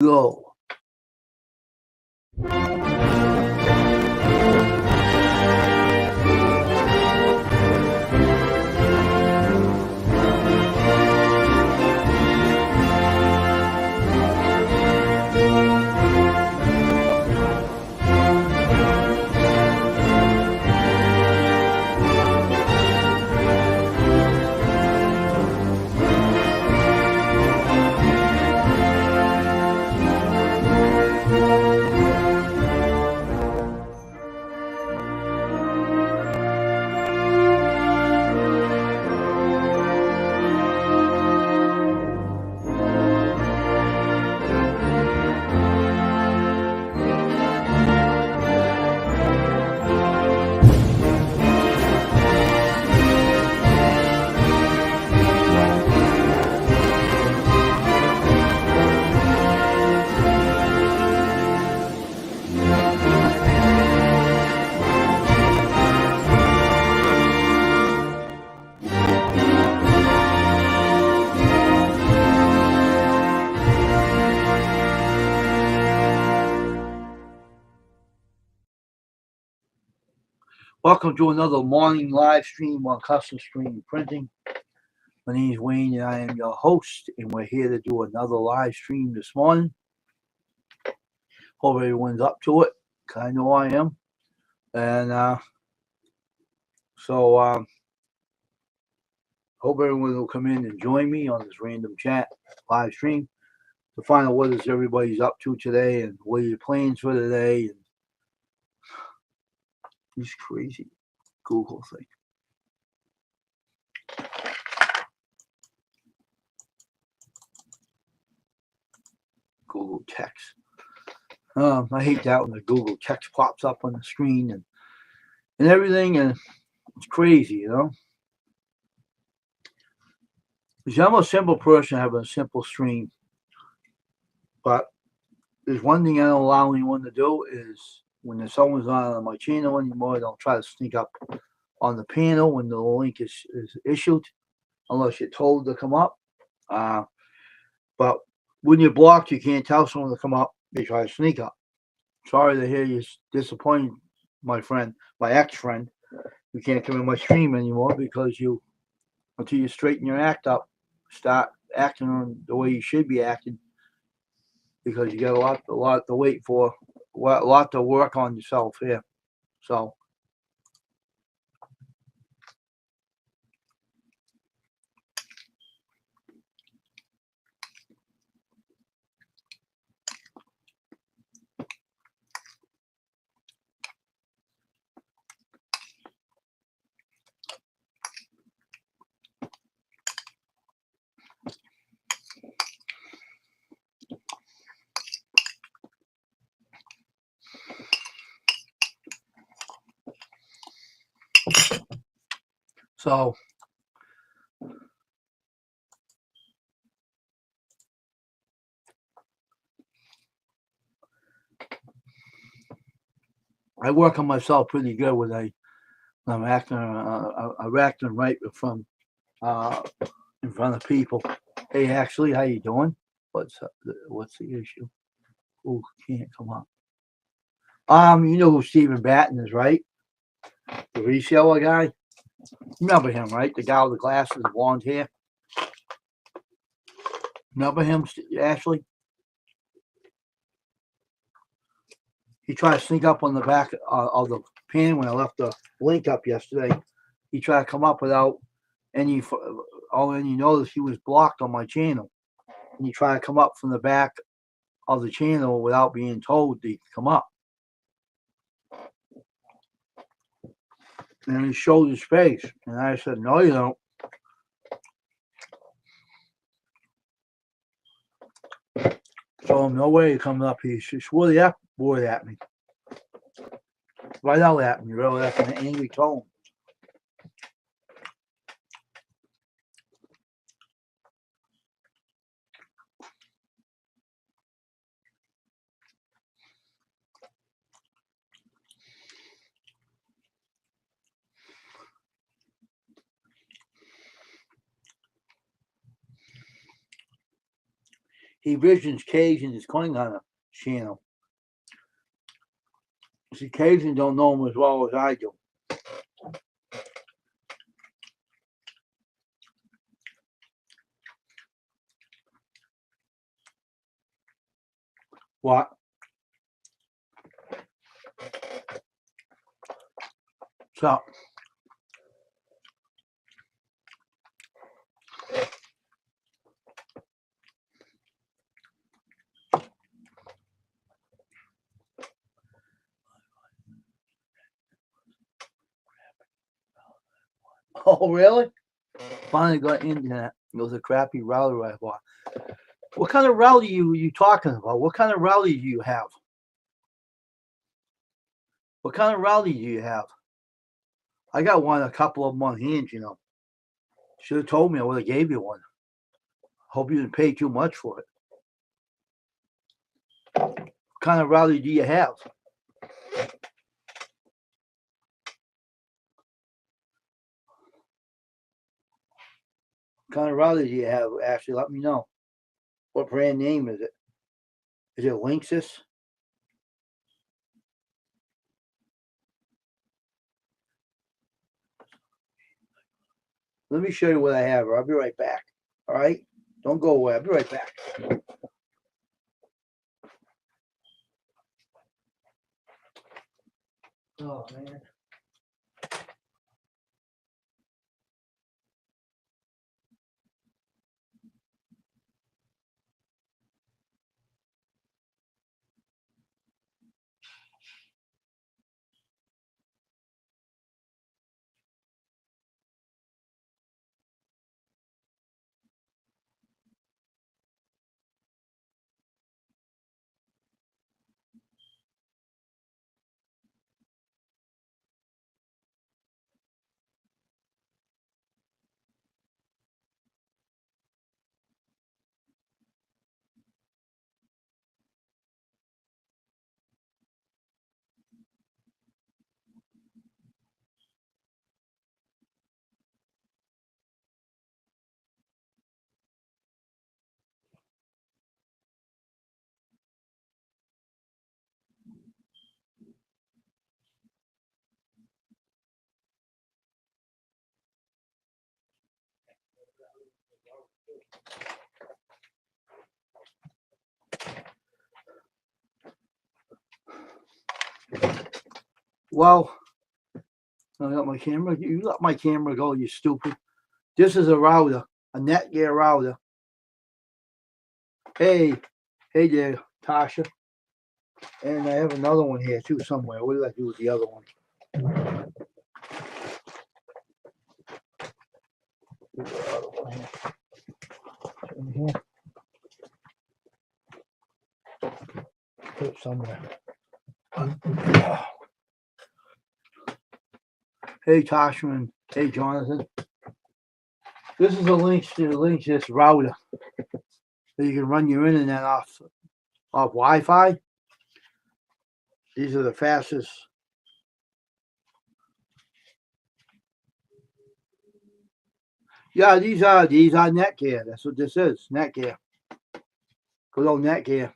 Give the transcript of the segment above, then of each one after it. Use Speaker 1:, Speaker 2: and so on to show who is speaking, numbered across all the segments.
Speaker 1: Go. Welcome to another morning live stream on Custom Stream Printing. My name is Wayne and I am your host, and we're here to do another live stream this morning. Hope everyone's up to it, because I know I am. And hope everyone will come in and join me on this random chat live stream to find out what is everybody's up to today and what are your plans for today. And these crazy Google thing. Google text. I hate that when the Google text pops up on the screen and everything, and it's crazy, you know. Because I'm a simple person, having a simple stream, but there's one thing I don't allow anyone to do is when someone's not on my channel anymore, I don't try to sneak up on the panel when the link is issued, unless you're told to come up. But when you're blocked, you can't tell someone to come up. They try to sneak up. Sorry to hear you disappointed, my friend, my ex-friend. You can't come in my stream anymore because until you straighten your act up, start acting on the way you should be acting, because you got a lot to wait for, a lot to work on yourself here. So I work on myself pretty good when I'm acting right from in front of people. Hey, Ashley, how you doing? What's the issue? Who can't come up? You know who Stephen Batten is, right? The reseller guy. Remember him, right? The guy with the glasses, blonde hair. Remember him, Ashley? He tried to sneak up on the back of the pan when I left the link up yesterday. He tried to come up without any. And you notice he was blocked on my channel. And he tried to come up from the back of the channel without being told to come up. And he showed his face. And I said, no, you don't. So no way he comes up. He swore the F word at me. Right out at me, really, that's an angry tone. he visions Cage and his Klingon channel. See, Cajun don't know him as well as I do. What? So, oh, really? Finally got into that. It was a crappy router I bought. What kind of router you talking about? What kind of router do you have? What kind of router do you have? I got one, a couple of them on hand, you know. Should have told me, I would have gave you one. Hope you didn't pay too much for it. What kind of router do you have? What kind of router do you have? Actually, let me know. What brand name is it? Is it Linksys? Let me show you what I have. I'll be right back. All right? Don't go away. I'll be right back. Oh, man. Well, I got my camera. You let my camera go, you stupid. This is a router, a Netgear router. Hey there, Tasha. And I have another one here too somewhere. What did I do with the other one? In here. Put it somewhere. Hey, Tasha, and hey, Jonathan. This is a Linksys router. So you can run your internet off Wi-Fi. These are the fastest. Yeah, these are Netgear. That's what this is, Netgear. Good old Netgear.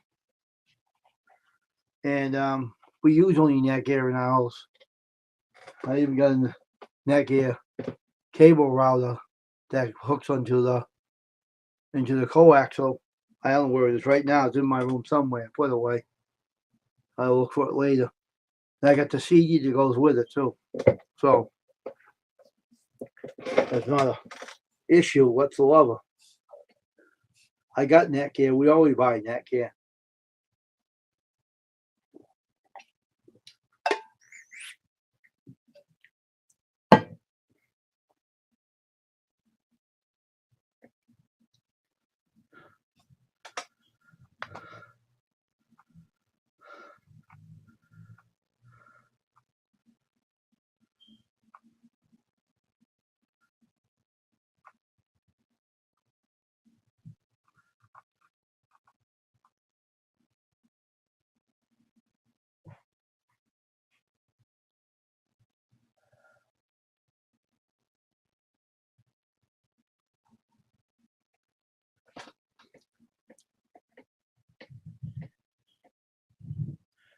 Speaker 1: And we use only Netgear in our house. I even got a Netgear cable router that hooks into the coaxial. I don't know where it is right now. It's in my room somewhere. Put it away. I'll look for it later. And I got the CD that goes with it too. So that's not a issue whatsoever. I got Netgear. We always buy Netgear.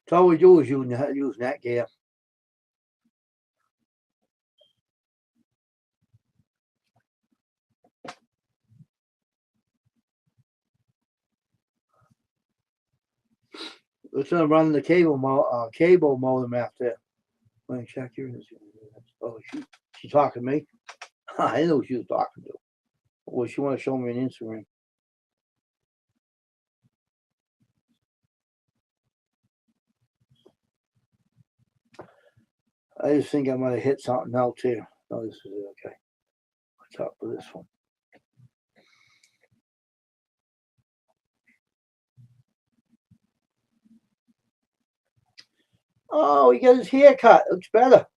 Speaker 1: That's all we do is use Netgear. It's gonna run the cable modem after. Let me check here. Oh, she talking to me. I didn't know who she was talking to. Well, she want to show me an Instagram. I just think I might have hit something else here. No, this is it. Okay. What's up with this one? Oh, he got his hair cut. Looks better.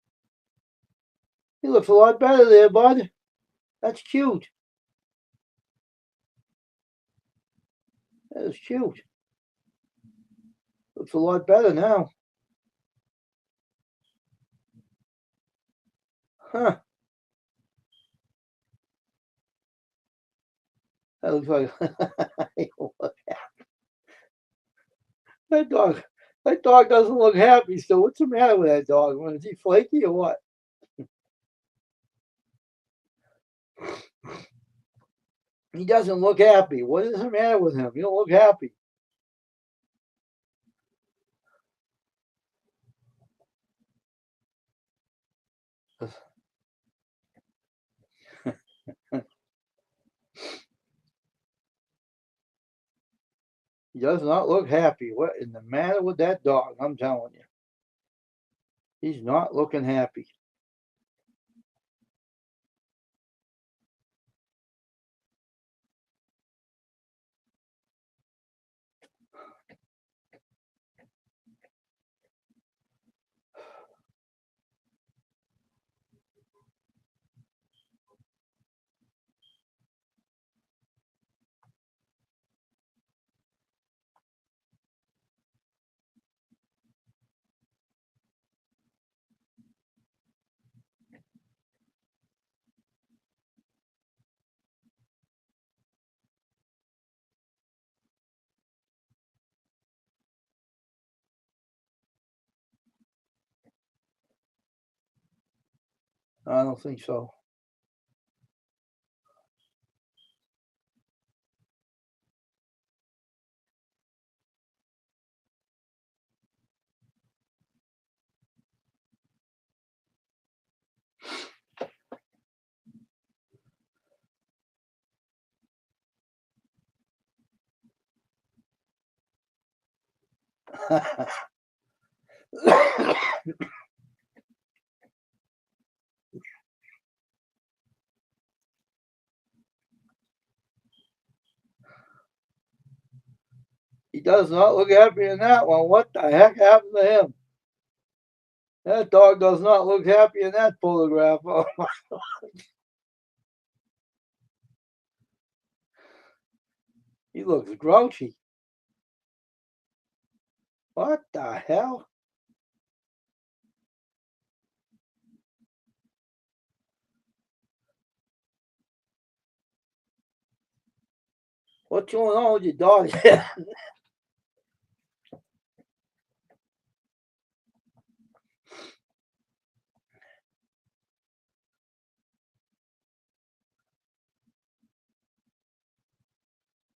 Speaker 1: He looks a lot better there, bud. That's cute. That is cute. Looks a lot better now. Huh. That looks like that dog doesn't look happy. So what's the matter with that dog? Is he flaky or what? He doesn't look happy. What is the matter with him? He don't look happy. He does not look happy. What is the matter with that dog? I'm telling you. He's not looking happy. I don't think so. He does not look happy in that one. What the heck happened to him? That dog does not look happy in that photograph. Oh my God. He looks grouchy. What the hell? What's going on with your dog?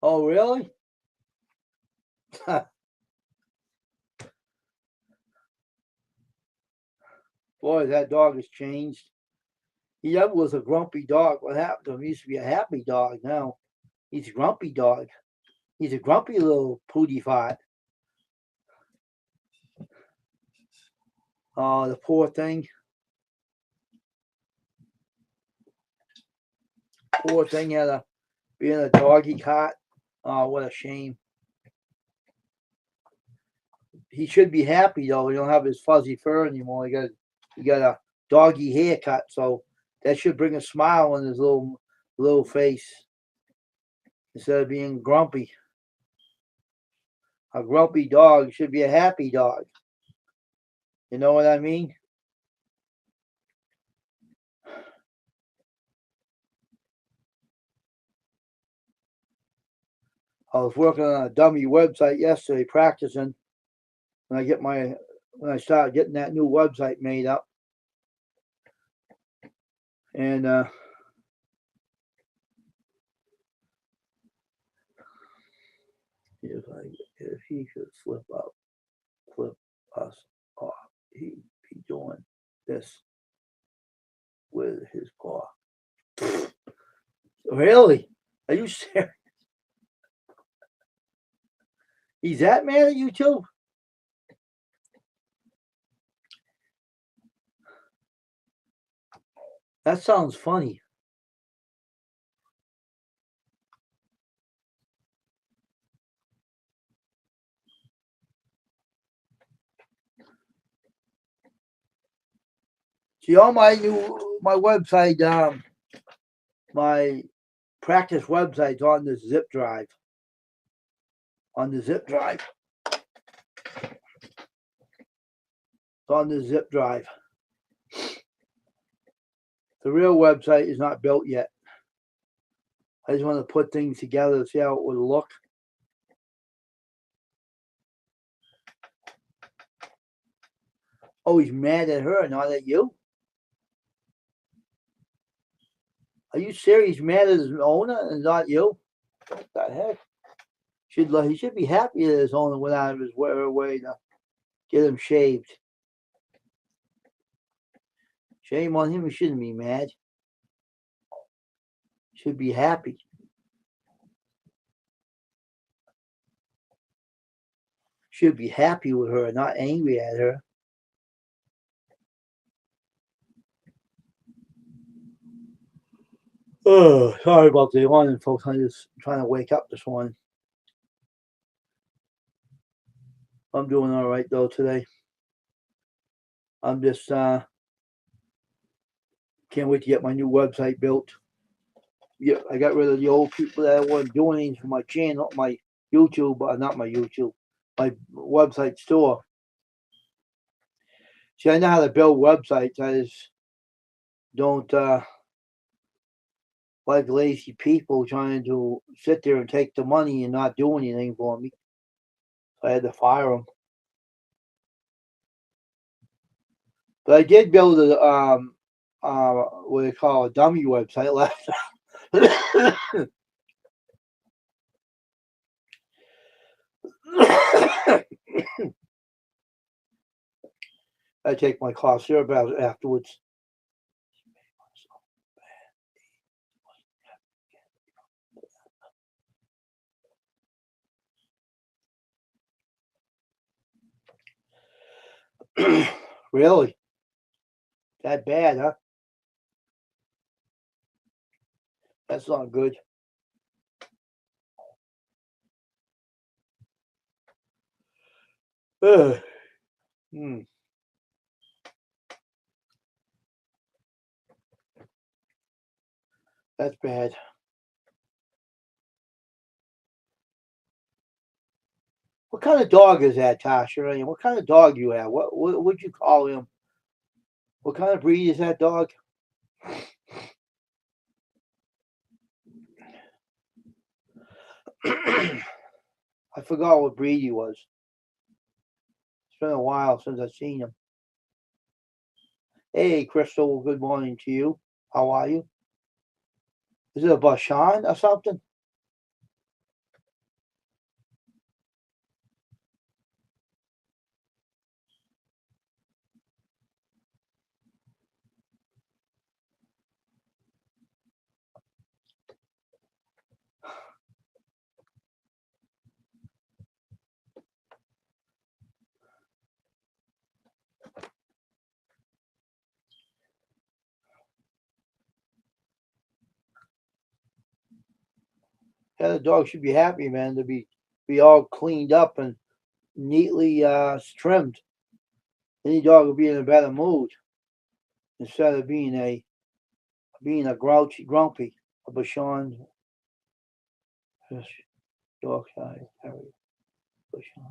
Speaker 1: Oh, really? Boy, that dog has changed. He ever was a grumpy dog. What happened to him? He used to be a happy dog. Now he's a grumpy dog. He's a grumpy little pooty fart. Oh, the poor thing. Poor thing had a being a doggy caught. Oh, what a shame. He should be happy though. He don't have his fuzzy fur anymore. He got a doggy haircut, so that should bring a smile on his little face instead of being grumpy. A grumpy dog should be a happy dog. You know what I mean? I was working on a dummy website yesterday, practicing. when I start getting that new website made up. And if he could flip us off, he'd be doing this with his paw. Really? Are you serious? He's that mad at you too? That sounds funny. See, all my website, my practice website's on the zip drive. On the zip drive. It's on the zip drive. The real website is not built yet. I just want to put things together to see how it would look. Oh, he's mad at her, not at you? Are you serious? He's mad at his owner and not you? What the heck? He should be happy that his owner went out of his way to get him shaved. Shame on him. He shouldn't be mad. Should be happy. Should be happy with her, not angry at her. Oh, sorry about the yawning, folks. I'm just trying to wake up this morning. I'm doing all right though today. I'm just can't wait to get my new website built. Yeah, I got rid of the old people that wasn't doing anything for my channel, my YouTube, not my YouTube, my website store. See, I know how to build websites. I just don't like lazy people trying to sit there and take the money and not do anything for me. So I had to fire them. But I did build a what they call a dummy website last time. I take my cough syrup out afterwards. Really? That bad, huh? That's not good. That's bad. What kind of dog is that, Tasha? What kind of dog you have? What would you call him? What kind of breed is that dog? I forgot what breed he was. It's been a while since I've seen him. Hey, Crystal, good morning to you. How are you? Is it a Bashan or something? Yeah, the dog should be happy, man, to be all cleaned up and neatly trimmed. Any dog would be in a better mood instead of being a grouchy, grumpy, a Bashan Yorkshire Terrier. Bashan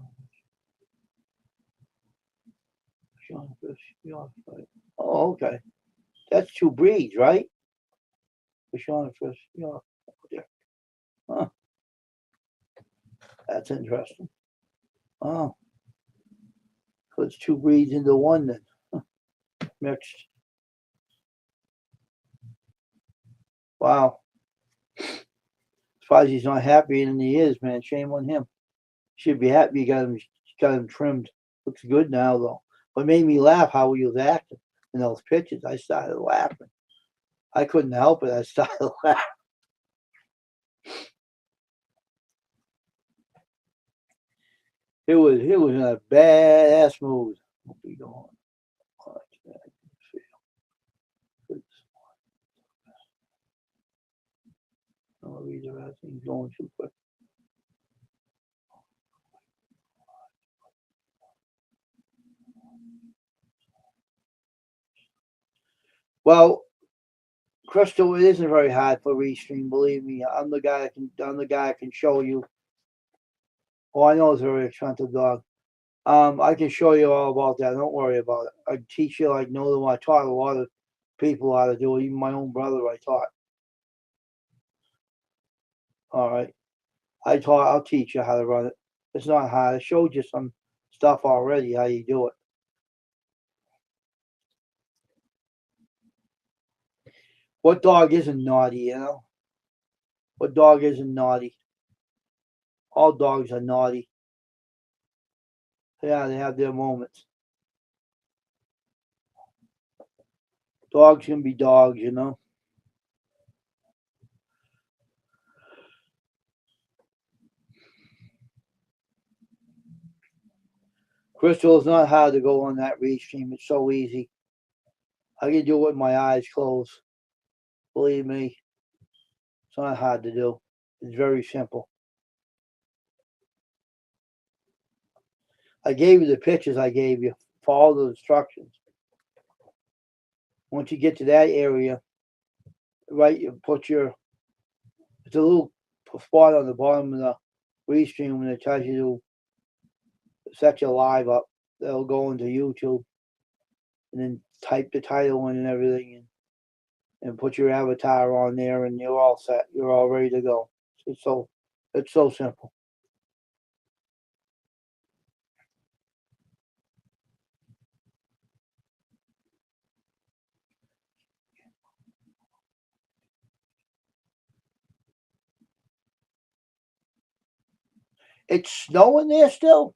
Speaker 1: Yorkshire. Oh, okay. That's two breeds, right? Bashan York. Huh. That's interesting. Oh. So it's two breeds into one then. Mixed. Wow. As far as he's not happier than he is, man. Shame on him. Should be happy you got him trimmed. Looks good now though. What made me laugh how he was acting in those pictures. I started laughing. I couldn't help it. I started laughing. It was in a badass mood. What we going? I'll read the rest. He's going too quick. Well, Crystal, it isn't very hard for Restream. Believe me, I'm the guy that can show you. Oh, I know it's a very expensive dog. I can show you all about that. Don't worry about it. I teach you like no one. I taught a lot of people how to do it. Even my own brother, I taught. All right, I'll teach you how to run it. It's not hard. I showed you some stuff already how you do it. What dog isn't naughty, you know? What dog isn't naughty? All dogs are naughty. Yeah, they have their moments. Dogs can be dogs, you know? Crystal, it's not hard to go on that Restream. It's so easy. I can do it with my eyes closed. Believe me, it's not hard to do. It's very simple. I gave you the pictures I gave you. Follow the instructions. Once you get to that area, right, you put it's a little spot on the bottom of the Restream when it tells you to set your live up. That'll go into YouTube. And then type the title in and everything and put your avatar on there and you're all set. You're all ready to go. It's so simple. It's snowing there still.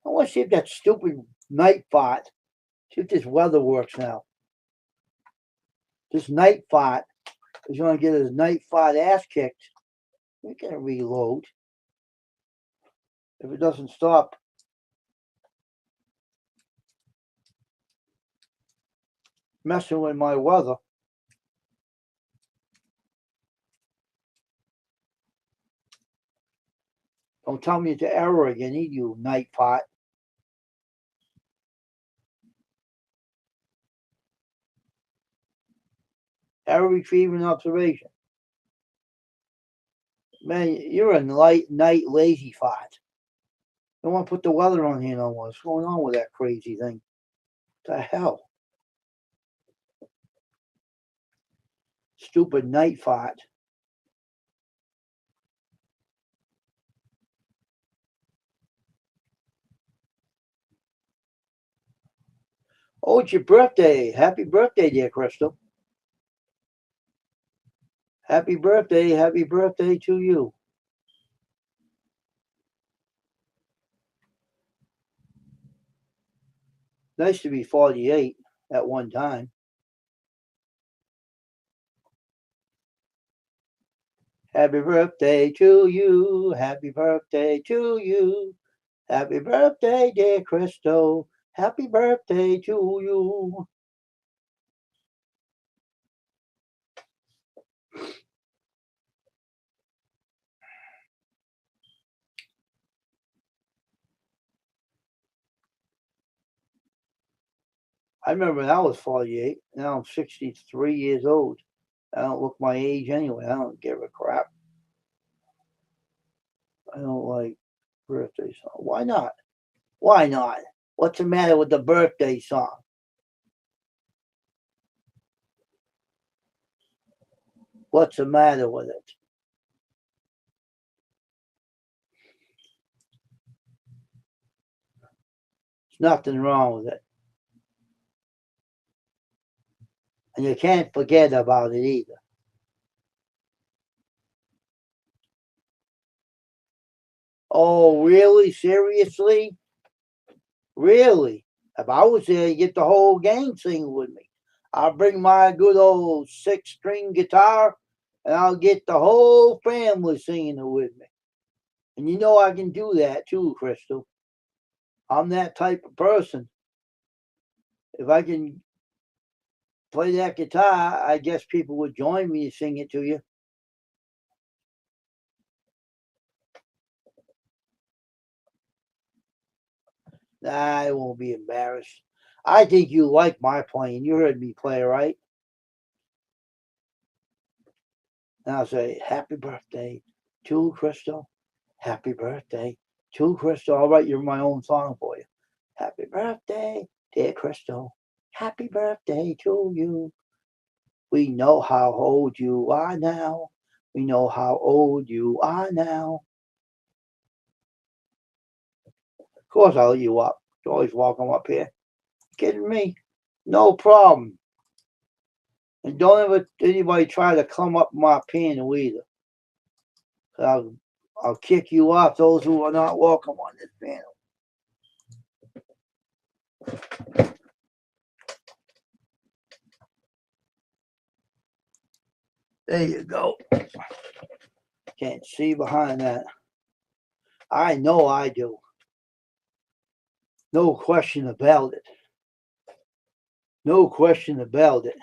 Speaker 1: I want to see if that stupid Nightbot. See if this weather works now. This Nightbot is going to get his Nightbot ass kicked. We can reload if it doesn't stop. Messing with my weather. Don't tell me it's an error again, you Nightbot. Error retrieving observation. Man, you're a night lazy fart. Don't want to put the weather on here no more. What's going on with that crazy thing? What the hell? Stupid night fart. Oh, it's your birthday. Happy birthday, dear Crystal. Happy birthday to you. Nice to be 48 at one time. Happy birthday to you. Happy birthday to you. Happy birthday, dear Crystal. Happy birthday to you. I remember when I was 48. Now I'm 63 years old. I don't look my age anyway. I don't give a crap. I don't like birthday song. Why not? Why not? What's the matter with the birthday song? What's the matter with it? There's nothing wrong with it. And you can't forget about it either. Oh, really? Seriously? Really? If I was there, you get the whole gang singing with me. I'll bring my good old 6-string guitar and I'll get the whole family singing it with me. And you know I can do that too, Crystal. I'm that type of person. If I can play that guitar, I guess people would join me to sing it to you. Nah, I won't be embarrassed. I think you like my playing. You heard me play, right? And I'll say, happy birthday to Crystal. Happy birthday to Crystal. I'll write you my own song for you. Happy birthday, dear Crystal. Happy birthday to you. We know how old you are now. We know how old you are now. Of course, I'll let you up. You're always welcome up here. Kidding me? No problem. And don't ever anybody try to come up my piano either. I'll kick you off, those who are not welcome on this panel. There you go. Can't see behind that. I know I do. No question about it. No question about it.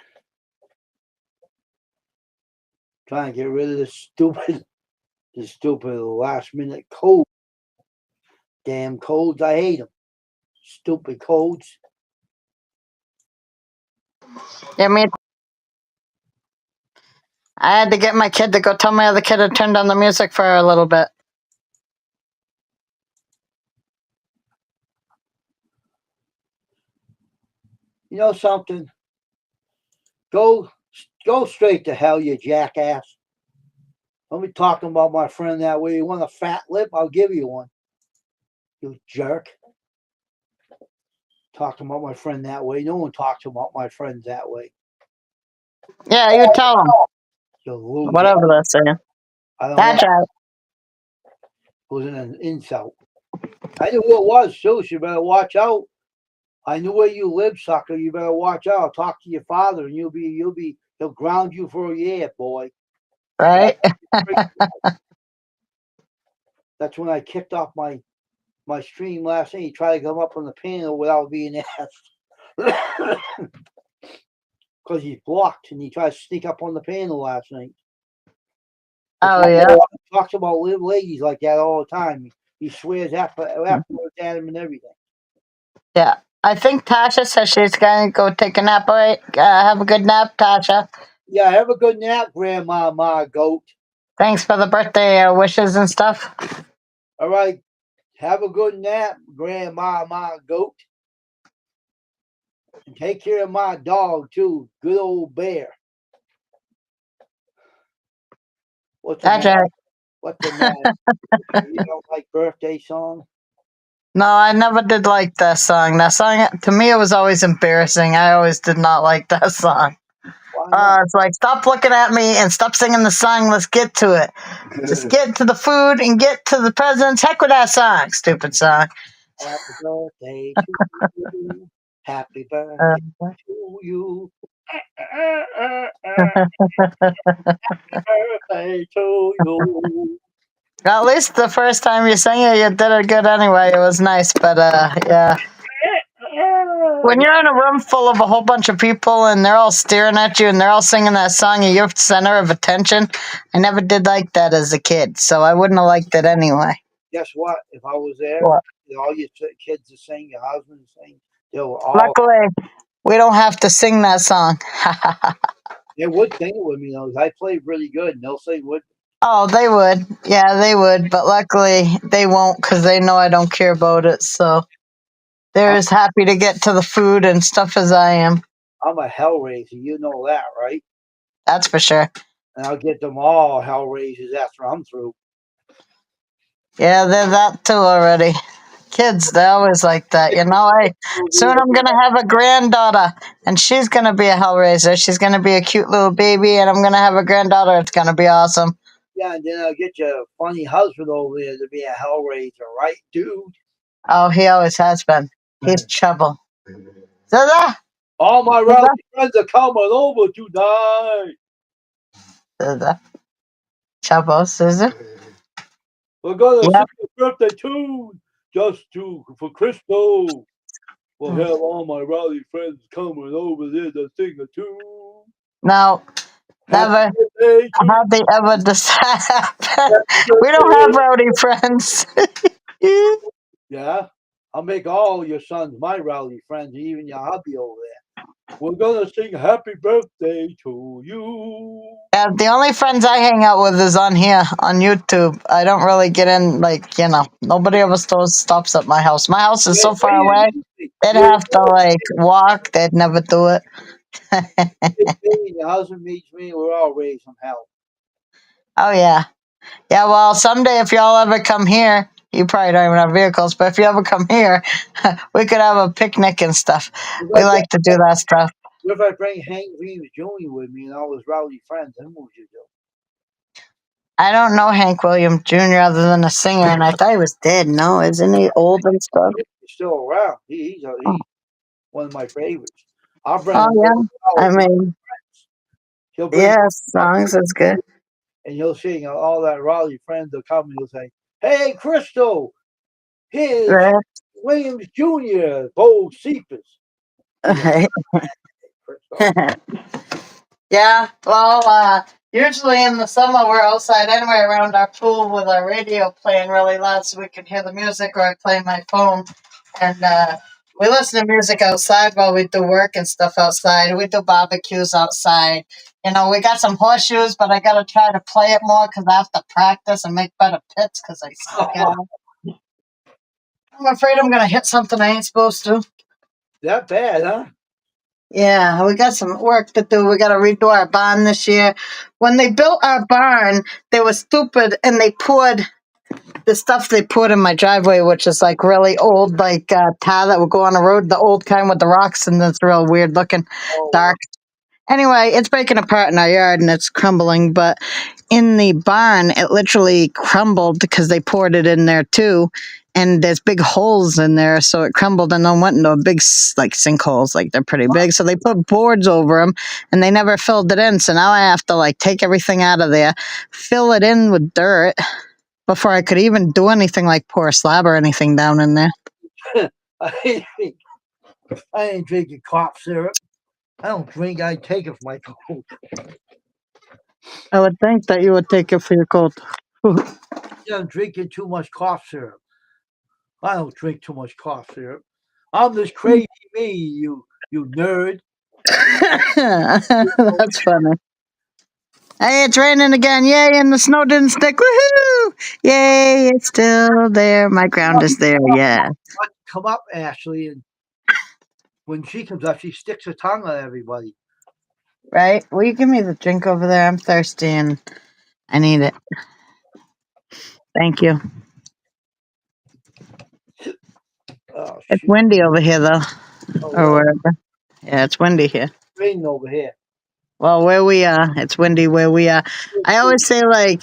Speaker 1: Trying to get rid of this stupid last minute code. Damn codes, I hate them. Stupid codes.
Speaker 2: Yeah, me. I had to get my kid to go tell my other kid to turn down the music for a little bit.
Speaker 1: You know something? Go straight to hell, you jackass. Don't be talking about my friend that way. You want a fat lip? I'll give you one. You jerk. Talking about my friend that way. No one talks about my friends that way.
Speaker 2: Yeah, you tell them.
Speaker 1: You loser.
Speaker 2: Whatever they're saying.
Speaker 1: I don't
Speaker 2: That's
Speaker 1: know.
Speaker 2: right.
Speaker 1: It was an insult. I knew who it was too. So you better watch out. I knew where you live, sucker. You better watch out. I'll talk to your father, and he'll ground you for a year, boy.
Speaker 2: Right?
Speaker 1: That's when I kicked off my stream last night. He tried to come up on the panel without being asked. Because he's blocked and he tried to sneak up on the panel last night.
Speaker 2: Oh, yeah.
Speaker 1: He talks about ladies like that all the time. He swears afterwards at him and everything.
Speaker 2: Yeah. I think Tasha says she's going to go take a nap. All right. Have a good nap, Tasha.
Speaker 1: Yeah, have a good nap, Grandma Ma Goat.
Speaker 2: Thanks for the birthday wishes and stuff.
Speaker 1: All right. Have a good nap, Grandma Ma Goat. And take care of my dog, too. Good old Bear. What's the matter? What's the matter? You don't like birthday songs?
Speaker 2: No, I never did like that song. That song, to me, it was always embarrassing. I always did not like that song. It's like, stop looking at me and stop singing the song. Let's get to it. Just get to the food and get to the presents. Heck with that song. Stupid song.
Speaker 1: Happy birthday to you. Happy birthday to you. Happy birthday to you.
Speaker 2: At least the first time you sang it, you did it good anyway. It was nice, but yeah. When you're in a room full of a whole bunch of people and they're all staring at you and they're all singing that song and you're center of attention, I never did like that as a kid, so I wouldn't have liked it anyway.
Speaker 1: Guess what? If I was there, all your kids are singing, your husband is singing, they were all.
Speaker 2: Luckily, we don't have to sing that song.
Speaker 1: They would sing it with me, though. I played really good, and they'll sing with me.
Speaker 2: Oh, they would. Yeah, they would. But luckily, they won't because they know I don't care about it. So they're as happy to get to the food and stuff as I am.
Speaker 1: I'm a Hellraiser. You know that, right?
Speaker 2: That's for sure.
Speaker 1: And I'll get them all Hellraisers after I'm through.
Speaker 2: Yeah, they're that too already. Kids, they're always like that, you know. Soon I'm gonna have a granddaughter, and she's gonna be a Hellraiser. She's gonna be a cute little baby, and I'm gonna have a granddaughter. It's gonna be awesome.
Speaker 1: Yeah, and then I'll get you a funny husband over there to be a Hellraiser, right, dude?
Speaker 2: Oh, he always has been. He's trouble. Zada,
Speaker 1: All my rowdy friends are coming over tonight.
Speaker 2: Zada, trouble, Susan.
Speaker 1: We're gonna
Speaker 2: Yep.
Speaker 1: sing a birthday tune for Crystal. We'll have all my rowdy friends coming over there to sing a tune.
Speaker 2: No, never.
Speaker 1: Happy birthday to
Speaker 2: How'd they ever decide?
Speaker 1: happy
Speaker 2: We don't have
Speaker 1: birthday.
Speaker 2: rowdy friends.
Speaker 1: Yeah, I'll make all your sons my rowdy friends, even your hubby over there. We're gonna sing happy birthday to you.
Speaker 2: Yeah, the only friends I hang out with is on here on YouTube. I don't really get in, like, you know, nobody ever stops at my house. My house is so far away. They'd have to like walk. They'd never do it.
Speaker 1: Your husband meets me, we're all raised from hell.
Speaker 2: Oh yeah, yeah. Well, someday if y'all ever come here, you probably don't even have vehicles, but if you ever come here, we could have a picnic and stuff. We like to do that stuff.
Speaker 1: What if I bring Hank Williams Jr. with me and all his rowdy friends? Then what would you do?
Speaker 2: I don't know Hank Williams Jr. other than a singer, and I thought he was dead. No, isn't he old and stuff?
Speaker 1: He's still around. He's one of my favorites. I'll bring
Speaker 2: Oh
Speaker 1: him
Speaker 2: yeah,
Speaker 1: over.
Speaker 2: I mean,
Speaker 1: He'll bring
Speaker 2: yeah, songs is good.
Speaker 1: and he'll sing. All that rowdy friends will come and he'll say, "Hey, Crystal, here's
Speaker 2: Right.
Speaker 1: Williams Jr. Bo Cephas." Crystal.
Speaker 2: Yeah, well, usually in the summer we're outside anyway around our pool with our radio playing really loud so we can hear the music, or I play my phone. And we listen to music outside while we do work and stuff outside. We do barbecues outside. You know, we got some horseshoes, but I got to try to play it more because I have to practice and make better pits because I suck at it. I'm afraid I'm going to hit something I ain't supposed to.
Speaker 1: That bad, huh?
Speaker 2: Yeah, we got some work to do. We got to redo our barn this year. When they built our barn, they were stupid and they poured the stuff they put in my driveway, which is like really old, like tar that would go on the road, the old kind with the rocks, and it's real weird looking, dark. Anyway, it's breaking apart in our yard and it's crumbling, but in the barn, it literally crumbled because they poured it in there too. And there's big holes in there, so it crumbled and then went into a big, like, sinkholes. Like, they're pretty big. So they put boards over them and they never filled it in. So now I have to, like, take everything out of there, fill it in with dirt before I could even do anything like pour a slab or anything down in there.
Speaker 1: I ain't drinking cough syrup. I don't drink. I take it for my cold.
Speaker 2: I would think that you would take it for your cold.
Speaker 1: I'm drinking too much cough syrup. I don't drink too much cough syrup. I'm this crazy me, you nerd.
Speaker 2: That's funny. Hey, it's raining again. Yay, and the snow didn't stick. Woohoo! Yay, it's still there. My ground is there. Yeah.
Speaker 1: Come up, Ashley, and when she comes up, she sticks her tongue on everybody.
Speaker 2: Right? Will you give me the drink over there? I'm thirsty and I need it. Thank you.
Speaker 1: Oh,
Speaker 2: It's
Speaker 1: shit.
Speaker 2: windy over here, though.
Speaker 1: Oh,
Speaker 2: Or wherever. Yeah, it's windy here.
Speaker 1: it's raining over here.
Speaker 2: Well, where we are, it's windy where we are. I always say, like,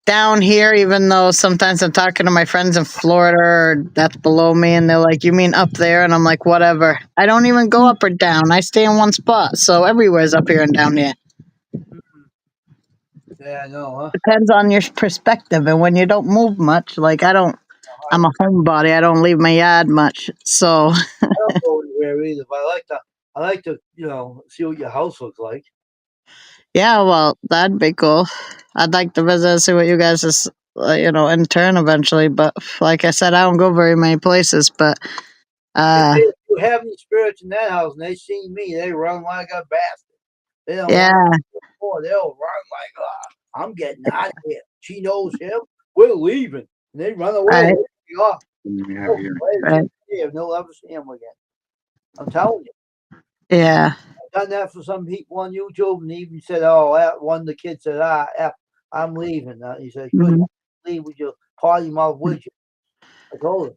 Speaker 2: down here, even though sometimes I'm talking to my friends in Florida or that's below me, and they're like, "You mean up there?" And I'm like, "Whatever." I don't even go up or down. I stay in one spot. So everywhere's up here and down here.
Speaker 1: Yeah, I know, huh?
Speaker 2: Depends on your perspective. And when you don't move much, like I'm a homebody. I don't leave my yard much. So
Speaker 1: I don't go anywhere either, but I like to, see what your house looks like.
Speaker 2: yeah, well, that'd be cool. I'd like to visit and see what you guys is, in turn eventually. But like I said, I don't go very many places. But
Speaker 1: If you have any spirits in that house and they see me, they run like a bastard. They don't
Speaker 2: yeah,
Speaker 1: want they'll run like, I'm getting out of here. She knows him. We're leaving. And they run away.
Speaker 2: right, right,
Speaker 1: They'll never see him again. I'm telling you.
Speaker 2: yeah.
Speaker 1: I've done that for some people on YouTube, and he even said, "Oh, that one of the kids said, I'm leaving." He said, "Good,
Speaker 2: Mhm.
Speaker 1: leave with your party mouth with you." I told him.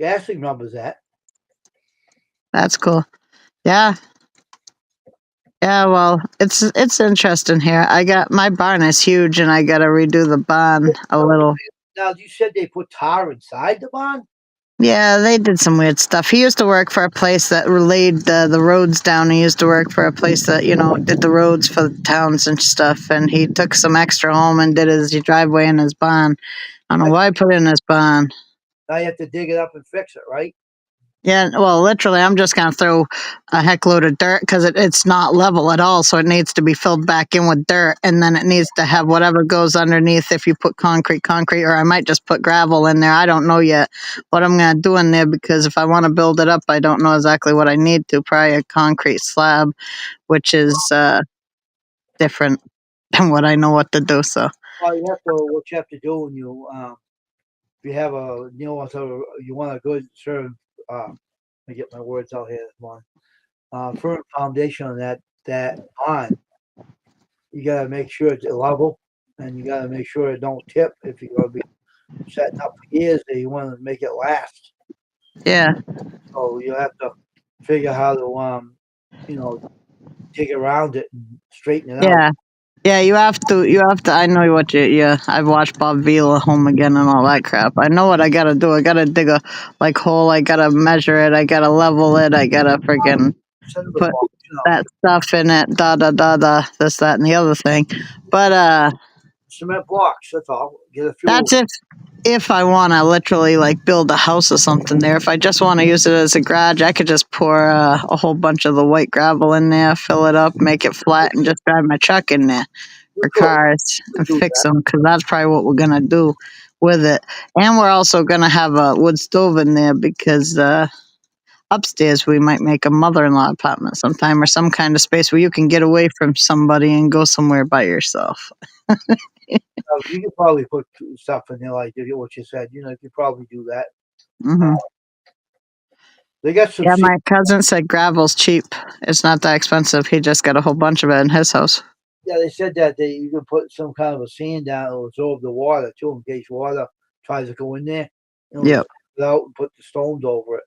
Speaker 1: Ashley remembers that.
Speaker 2: That's cool. Yeah. Yeah, well, it's interesting here. I got my barn is huge, and I got to redo the barn a little.
Speaker 1: Now, you said they put tar inside the barn?
Speaker 2: Yeah, they did some weird stuff. He used to work for a place that laid the roads down. He used to work for a place that did the roads for the towns and stuff. And he took some extra home and did his driveway in his barn. I don't know why he put it in his barn.
Speaker 1: Now you have to dig it up and fix it, right?
Speaker 2: Yeah, well, literally, I'm just going to throw a heck load of dirt because it's not level at all. So it needs to be filled back in with dirt. And then it needs to have whatever goes underneath if you put concrete, or I might just put gravel in there. I don't know yet what I'm going to do in there because if I want to build it up, I don't know exactly what I need to. Probably a concrete slab, which is different than what I know what to do. So,
Speaker 1: Well, what you have to do when you, if you have a, you want a good certain, let me get my words out here, one, firm foundation on that barn. You gotta make sure it's level, and you gotta make sure it don't tip if you're gonna be setting up for years. That you want to make it last.
Speaker 2: yeah.
Speaker 1: So you have to figure how to, dig around it and straighten it out.
Speaker 2: Yeah. Yeah, you have to. You have to. I know what you. Yeah, I've watched Bob Vila Home Again and all that crap. I know what I gotta do. I gotta dig a hole. I gotta measure it. I gotta level it. I gotta friggin'
Speaker 1: Cinder
Speaker 2: put
Speaker 1: block,
Speaker 2: that stuff in it. Da da da da. This, that, and the other thing. But
Speaker 1: cement blocks. That's all. Get a few.
Speaker 2: that's if I want to literally build a house or something there. If I just want to use it as a garage, I could just pour a whole bunch of the white gravel in there, fill it up, make it flat, and just drive my truck in there for cars and fix them because that's probably what we're gonna do with it. And we're also gonna have a wood stove in there because upstairs we might make a mother-in-law apartment sometime or some kind of space where you can get away from somebody and go somewhere by yourself.
Speaker 1: You could probably put stuff in there like what you said. You could probably do that.
Speaker 2: Hmm.
Speaker 1: They got some.
Speaker 2: Yeah, my cousin said gravel's cheap. It's not that expensive. He just got a whole bunch of it in his house.
Speaker 1: Yeah, they said that you can put some kind of a sand down to absorb the water too, in case water tries to go in there.
Speaker 2: Yep.
Speaker 1: Out and put the stones over it.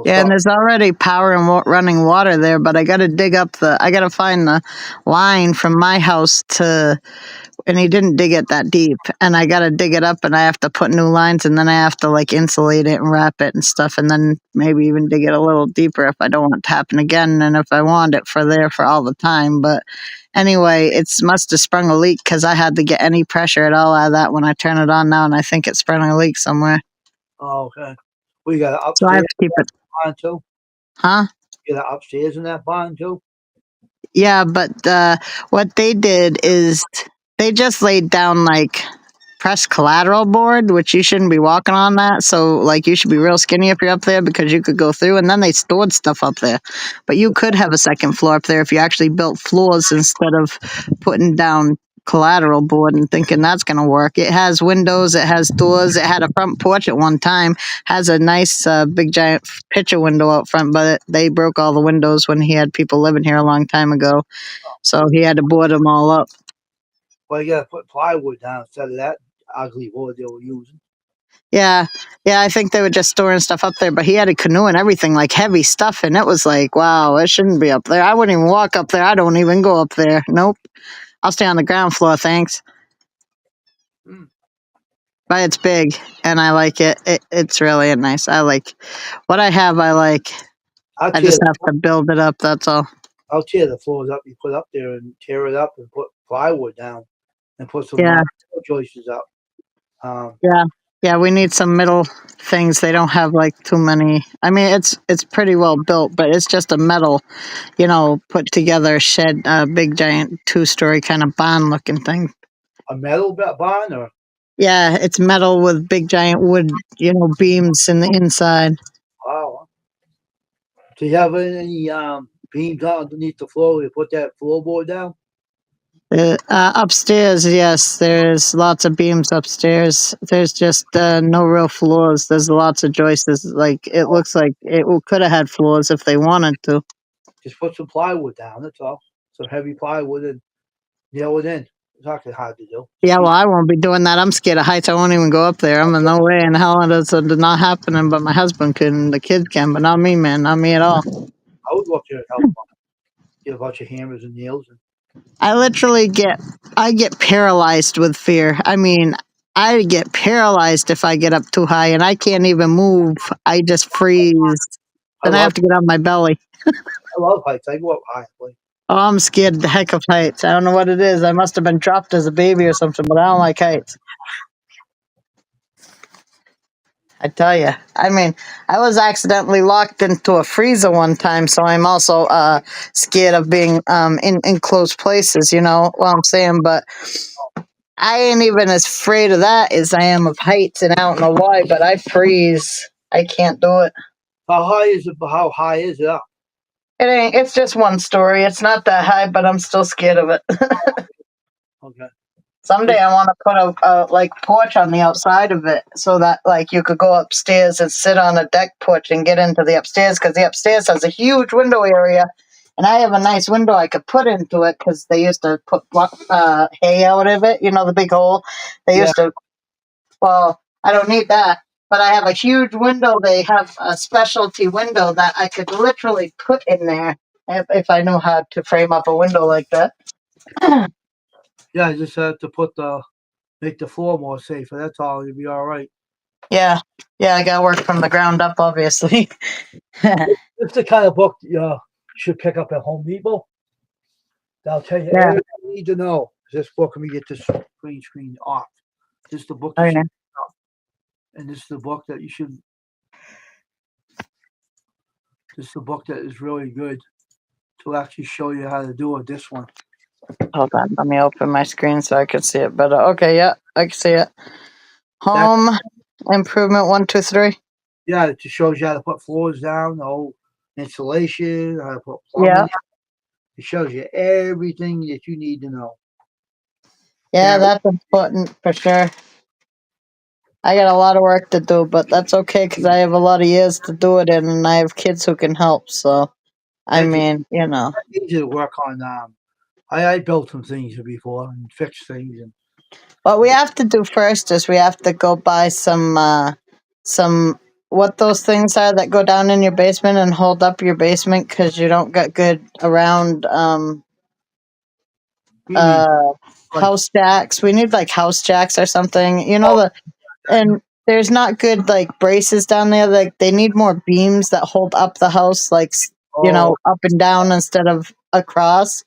Speaker 2: Yeah, and there's already power and running water there, but I got to I got to find the line from my house and he didn't dig it that deep, and I got to dig it up, and I have to put new lines, and then I have to insulate it and wrap it and stuff, and then maybe even dig it a little deeper if I don't want it to happen again, and if I want it for all the time. But anyway, it must have sprung a leak because I had to get any pressure at all out of that when I turn it on now, and I think it sprung a leak somewhere.
Speaker 1: Oh, okay. We got upstairs.
Speaker 2: So I have to keep it.
Speaker 1: Barn too.
Speaker 2: Huh?
Speaker 1: You got upstairs in that barn too.
Speaker 2: Yeah, but what they did is they just laid down pressed collateral board, which you shouldn't be walking on that. So you should be real skinny if you're up there because you could go through. And then they stored stuff up there, but you could have a second floor up there if you actually built floors instead of putting down collateral board and thinking that's going to work. It has windows, it has doors, it had a front porch at one time, has a nice big giant picture window out front, but they broke all the windows when he had people living here a long time ago. So he had to board them all up.
Speaker 1: Well, you got to put plywood down instead of that ugly wood they were using.
Speaker 2: Yeah, I think they were just storing stuff up there, but he had a canoe and everything, heavy stuff, and it was wow, it shouldn't be up there. I wouldn't even walk up there. I don't even go up there. Nope. I'll stay on the ground floor, thanks. But it's big, and I like it. It's really nice. I like what I have. I just have to build it up. That's all.
Speaker 1: I'll tear the floors up you put up there and tear it up and put plywood down and put some joists up.
Speaker 2: Yeah, we need some middle things. They don't have too many. I mean, it's pretty well built, but it's just a metal, put together shed, big giant 2-story kind of barn looking thing.
Speaker 1: A metal barn, or?
Speaker 2: Yeah, it's metal with big giant wood, beams in the inside.
Speaker 1: Wow. Do you have any beams underneath the floor? You put that floorboard down?
Speaker 2: Upstairs, yes, there's lots of beams upstairs. There's just no real floors. There's lots of joists. It looks like it could have had floors if they wanted to.
Speaker 1: Just put some plywood down. That's all. Some heavy plywood and nail it in. It's not that hard to do.
Speaker 2: Yeah, well, I won't be doing that. I'm scared of heights. I won't even go up there. I'm in no way in hell it's not happening. But my husband can, the kids can, but not me, man. Not me at all.
Speaker 1: I would go up there and help them. Get a bunch of hammers and nails.
Speaker 2: I literally I get paralyzed with fear. I mean, I get paralyzed if I get up too high and I can't even move. I just freeze.
Speaker 1: I
Speaker 2: Then I
Speaker 1: love,
Speaker 2: have to get on my belly.
Speaker 1: I love heights. I go up high. Like,
Speaker 2: Oh, I'm scared the heck of heights. I don't know what it is. I must have been dropped as a baby or something, but I don't like heights. I tell you. I mean, I was accidentally locked into a freezer one time, so I'm also scared of being in close places, you know what I'm saying? But I ain't even as afraid of that as I am of heights, and I don't know why, but I freeze. I can't do it.
Speaker 1: how high is it? How high is it up?
Speaker 2: It ain't. It's just one story. It's not that high, but I'm still scared of it.
Speaker 1: Okay.
Speaker 2: Someday I want to put a like porch on the outside of it so that like you could go upstairs and sit on a deck porch and get into the upstairs because the upstairs has a huge window area, and I have a nice window I could put into it because they used to put hay out of it. You know the big hole. They
Speaker 1: Yeah.
Speaker 2: used to. Well, I don't need that, but I have a huge window. They have a specialty window that I could literally put in there if I know how to frame up a window like that.
Speaker 1: Yeah, I just have to make the floor more safer. That's all. You'll be all right.
Speaker 2: Yeah, yeah, I got to work from the ground up, obviously.
Speaker 1: It's the kind of book you should pick up at Home Depot. That'll tell you
Speaker 2: Yeah.
Speaker 1: everything you need to know. This book, let me get this green screen off. This is the book you
Speaker 2: Okay.
Speaker 1: should pick up. And this is the book that you should. This is the book that is really good to actually show you how to do it. This one.
Speaker 2: Hold on, let me open my screen so I can see it better. Okay, yeah, I can see it. Home improvement 123.
Speaker 1: Yeah, it just shows you how to put floors down, the whole insulation, how to put
Speaker 2: Yeah,
Speaker 1: plumbing. It shows you everything that you need to know.
Speaker 2: yeah,
Speaker 1: Yeah.
Speaker 2: that's important for sure. I got a lot of work to do, but that's okay because I have a lot of years to do it in, and I have kids who can help. So, I
Speaker 1: That's
Speaker 2: mean, you know.
Speaker 1: easy to work on. I built some things before and fixed things, and
Speaker 2: What we have to do first is we have to go buy some what those things are that go down in your basement and hold up your basement because you don't get good around
Speaker 1: we need like
Speaker 2: house jacks. We need like house jacks or something. You know and there's not good like braces down there. Like they need more beams that hold up the house, like
Speaker 1: oh
Speaker 2: up and down instead of across,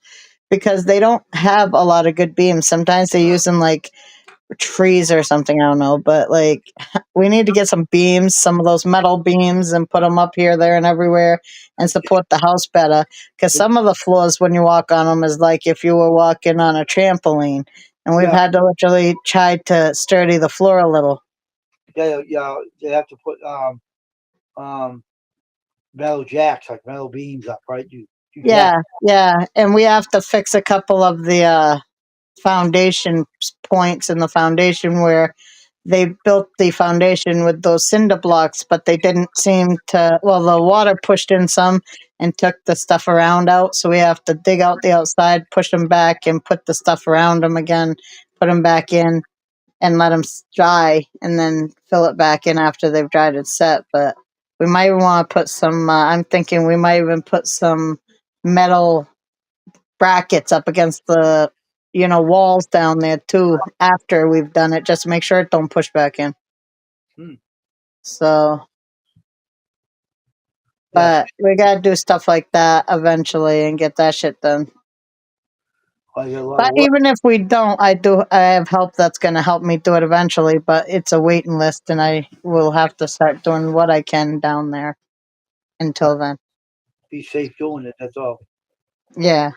Speaker 2: because they don't have a lot of good beams. Sometimes they use them like trees or something. I don't know, but like we need to get some beams, some of those metal beams, and put them up here, there, and everywhere, and support the house better. Because some of the floors, when you walk on them, is like if you were walking on a trampoline, and we've
Speaker 1: yeah
Speaker 2: had to literally try to sturdy the floor a little.
Speaker 1: yeah. They have to put um metal jacks like metal beams up, right? You jack.
Speaker 2: Yeah, yeah, and we have to fix a couple of the foundation points in the foundation where they built the foundation with those cinder blocks, but they didn't seem to. Well, the water pushed in some and took the stuff around out, so we have to dig out the outside, push them back, and put the stuff around them again, put them back in, and let them dry, and then fill it back in after they've dried and set. But we might want to put some. I'm thinking we might even put some metal brackets up against the walls down there too after we've done it, just to make sure it don't push back in.
Speaker 1: Hmm.
Speaker 2: So,
Speaker 1: Yes.
Speaker 2: but we gotta do stuff like that eventually and get that shit done.
Speaker 1: I got a lot
Speaker 2: But
Speaker 1: of work.
Speaker 2: even if we don't, I have help that's gonna help me do it eventually, but it's a waiting list and I will have to start doing what I can down there until then.
Speaker 1: Be safe doing it. That's all.
Speaker 2: Yeah.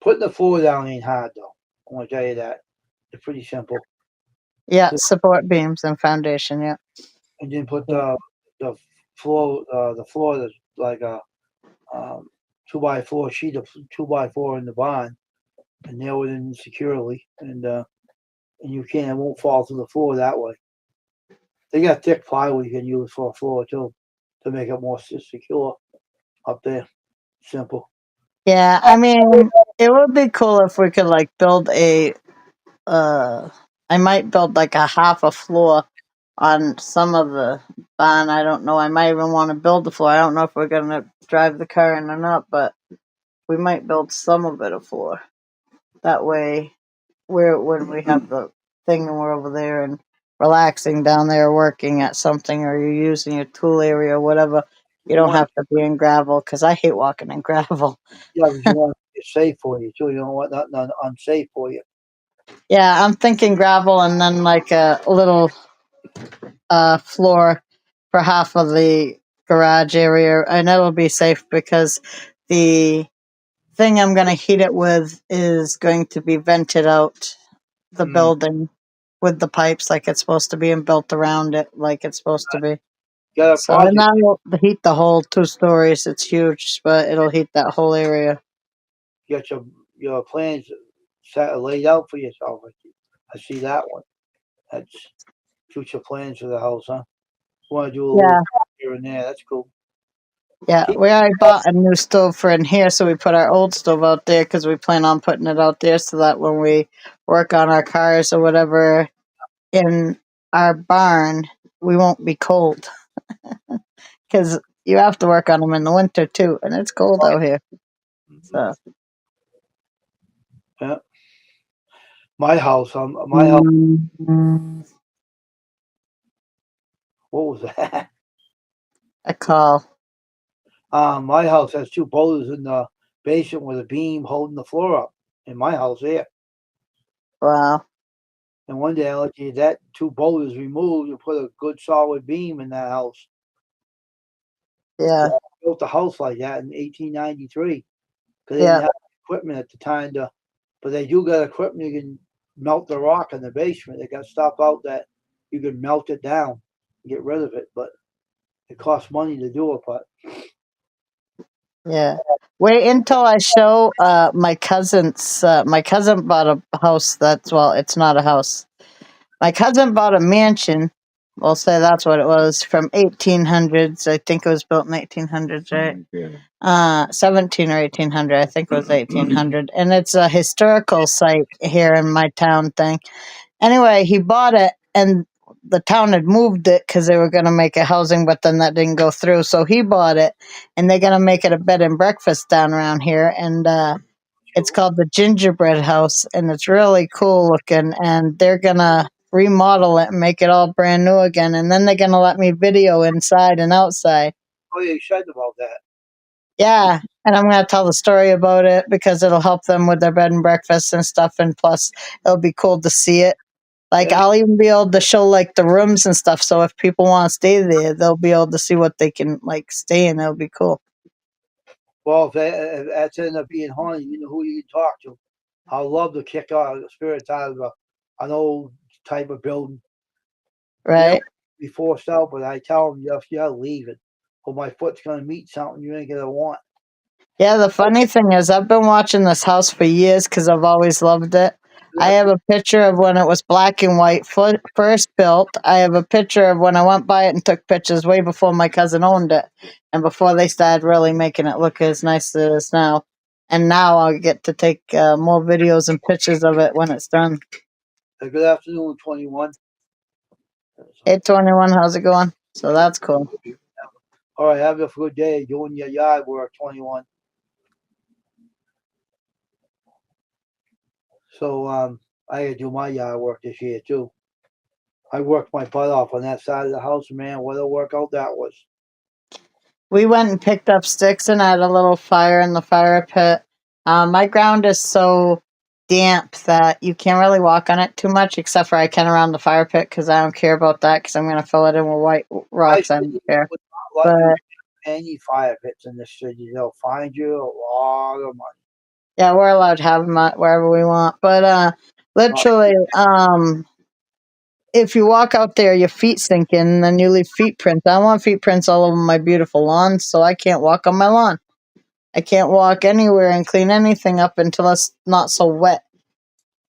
Speaker 1: Putting the floor down ain't hard though. I want to tell you that. It's pretty simple.
Speaker 2: Yeah, support beams and foundation, yeah.
Speaker 1: And then put the the floor that's like a um, 2x4 sheet of 2x4 in the barn and nail it in securely, and you can't, it won't fall through the floor that way. They got thick plywood you can use for a floor too to make it more secure up there. Simple.
Speaker 2: Yeah, I mean, it would be cool if we could like build a. I might build like a half a floor on some of the barn. I don't know. I might even want to build the floor. I don't know if we're gonna drive the car in or not, but we might build some of it a floor. That way, we're when we have the thing and we're over there and relaxing down there working at something, or you're using your tool area or whatever, you
Speaker 1: You
Speaker 2: don't
Speaker 1: want,
Speaker 2: have to be in gravel because I hate walking in gravel.
Speaker 1: yeah, but you want it safe for you too. You don't want nothing unsafe for you.
Speaker 2: Yeah, I'm thinking gravel and then like a little floor for half of the garage area, and it'll be safe because the thing I'm going to heat it with is going to be vented out the
Speaker 1: Mm.
Speaker 2: building with the pipes like it's supposed to be and built around it like it's supposed to be.
Speaker 1: Got a
Speaker 2: So and
Speaker 1: project.
Speaker 2: that'll heat the whole 2 stories. It's huge, but it'll heat that whole area.
Speaker 1: Get your plans set laid out for yourself. I see that one. That's future plans for the house, huh? Want to do a little
Speaker 2: Yeah,
Speaker 1: here and there. That's cool.
Speaker 2: yeah.
Speaker 1: Keep,
Speaker 2: We already bought a new stove for in here, so we put our old stove out there because we plan on putting it out there so that when we work on our cars or whatever in our barn, we won't be cold because you have to work on them in the winter too, and it's cold out here. So.
Speaker 1: yeah. My house. My house. What was that?
Speaker 2: A call.
Speaker 1: My house has two boulders in the basement with a beam holding the floor up. In my house here.
Speaker 2: Wow.
Speaker 1: And one day I let you that two boulders removed and put a good solid beam in that house.
Speaker 2: Yeah.
Speaker 1: So I built the house like that in 1893 because they didn't
Speaker 2: Yeah.
Speaker 1: have equipment at the time to. But they do got equipment you can melt the rock in the basement. They got stuff out that you can melt it down, and get rid of it, but it costs money to do it. But
Speaker 2: Yeah. Wait until I show my cousin's. My cousin bought a house that's, well, it's not a house. My cousin bought a mansion. We'll say that's what it was from 1800s. I think it was built in 1800s, right? 17 or 1800. I think it was 1800. And it's a historical site here in my town thing. Anyway, he bought it, and the town had moved it because they were going to make it housing, but then that didn't go through. So he bought it, and they're going to make it a bed and breakfast down around here. And it's called the Gingerbread House, and it's really cool looking. And they're going to remodel it and make it all brand new again. And then they're going to let me video inside and outside.
Speaker 1: oh yeah, you said about that.
Speaker 2: Yeah. And I'm going to tell the story about it because it'll help them with their bed and breakfast and stuff. And plus, it'll be cool to see it. Like,
Speaker 1: Yeah.
Speaker 2: I'll even be able to show like the rooms and stuff. So if people want to stay there, they'll be able to see what they can like stay in. It'll be cool.
Speaker 1: Well, if that's ended up being haunted, you know who you can talk to. I love to kick out the spirits out of an old type of building. Yeah,
Speaker 2: Right?
Speaker 1: be forced out, but I tell them, you gotta leave it. Or my foot's gonna meet something you ain't gonna want.
Speaker 2: Yeah, the funny thing is, I've been watching this house for years because I've always loved it. I have a picture of when it was black and white first built. I have a picture of when I went by it and took pictures way before my cousin owned it and before they started really making it look as nice as it is now. And now I'll get to take more videos and pictures of it when it's done.
Speaker 1: Good afternoon, 21.
Speaker 2: Hey, 21, how's it going? So that's cool.
Speaker 1: All right, have a good day doing your yard work, 21. So I gotta do my yard work this year too. I worked my butt off on that side of the house, man. What a workout that was.
Speaker 2: We went and picked up sticks and had a little fire in the fire pit. My ground is so damp that you can't really walk on it too much, except for I can around the fire pit because I don't care about that because I'm going to fill it in with white
Speaker 1: I
Speaker 2: rocks. I don't
Speaker 1: see
Speaker 2: care.
Speaker 1: would not let you
Speaker 2: But
Speaker 1: any fire pits in this city. They'll find you a lot of money.
Speaker 2: yeah, we're allowed to have them wherever we want. But
Speaker 1: Uh,
Speaker 2: literally, if you walk out there, your feet sink in, and then you leave feet prints. I want feet prints all over my beautiful lawn, so I can't walk on my lawn. I can't walk anywhere and clean anything up until it's not so wet.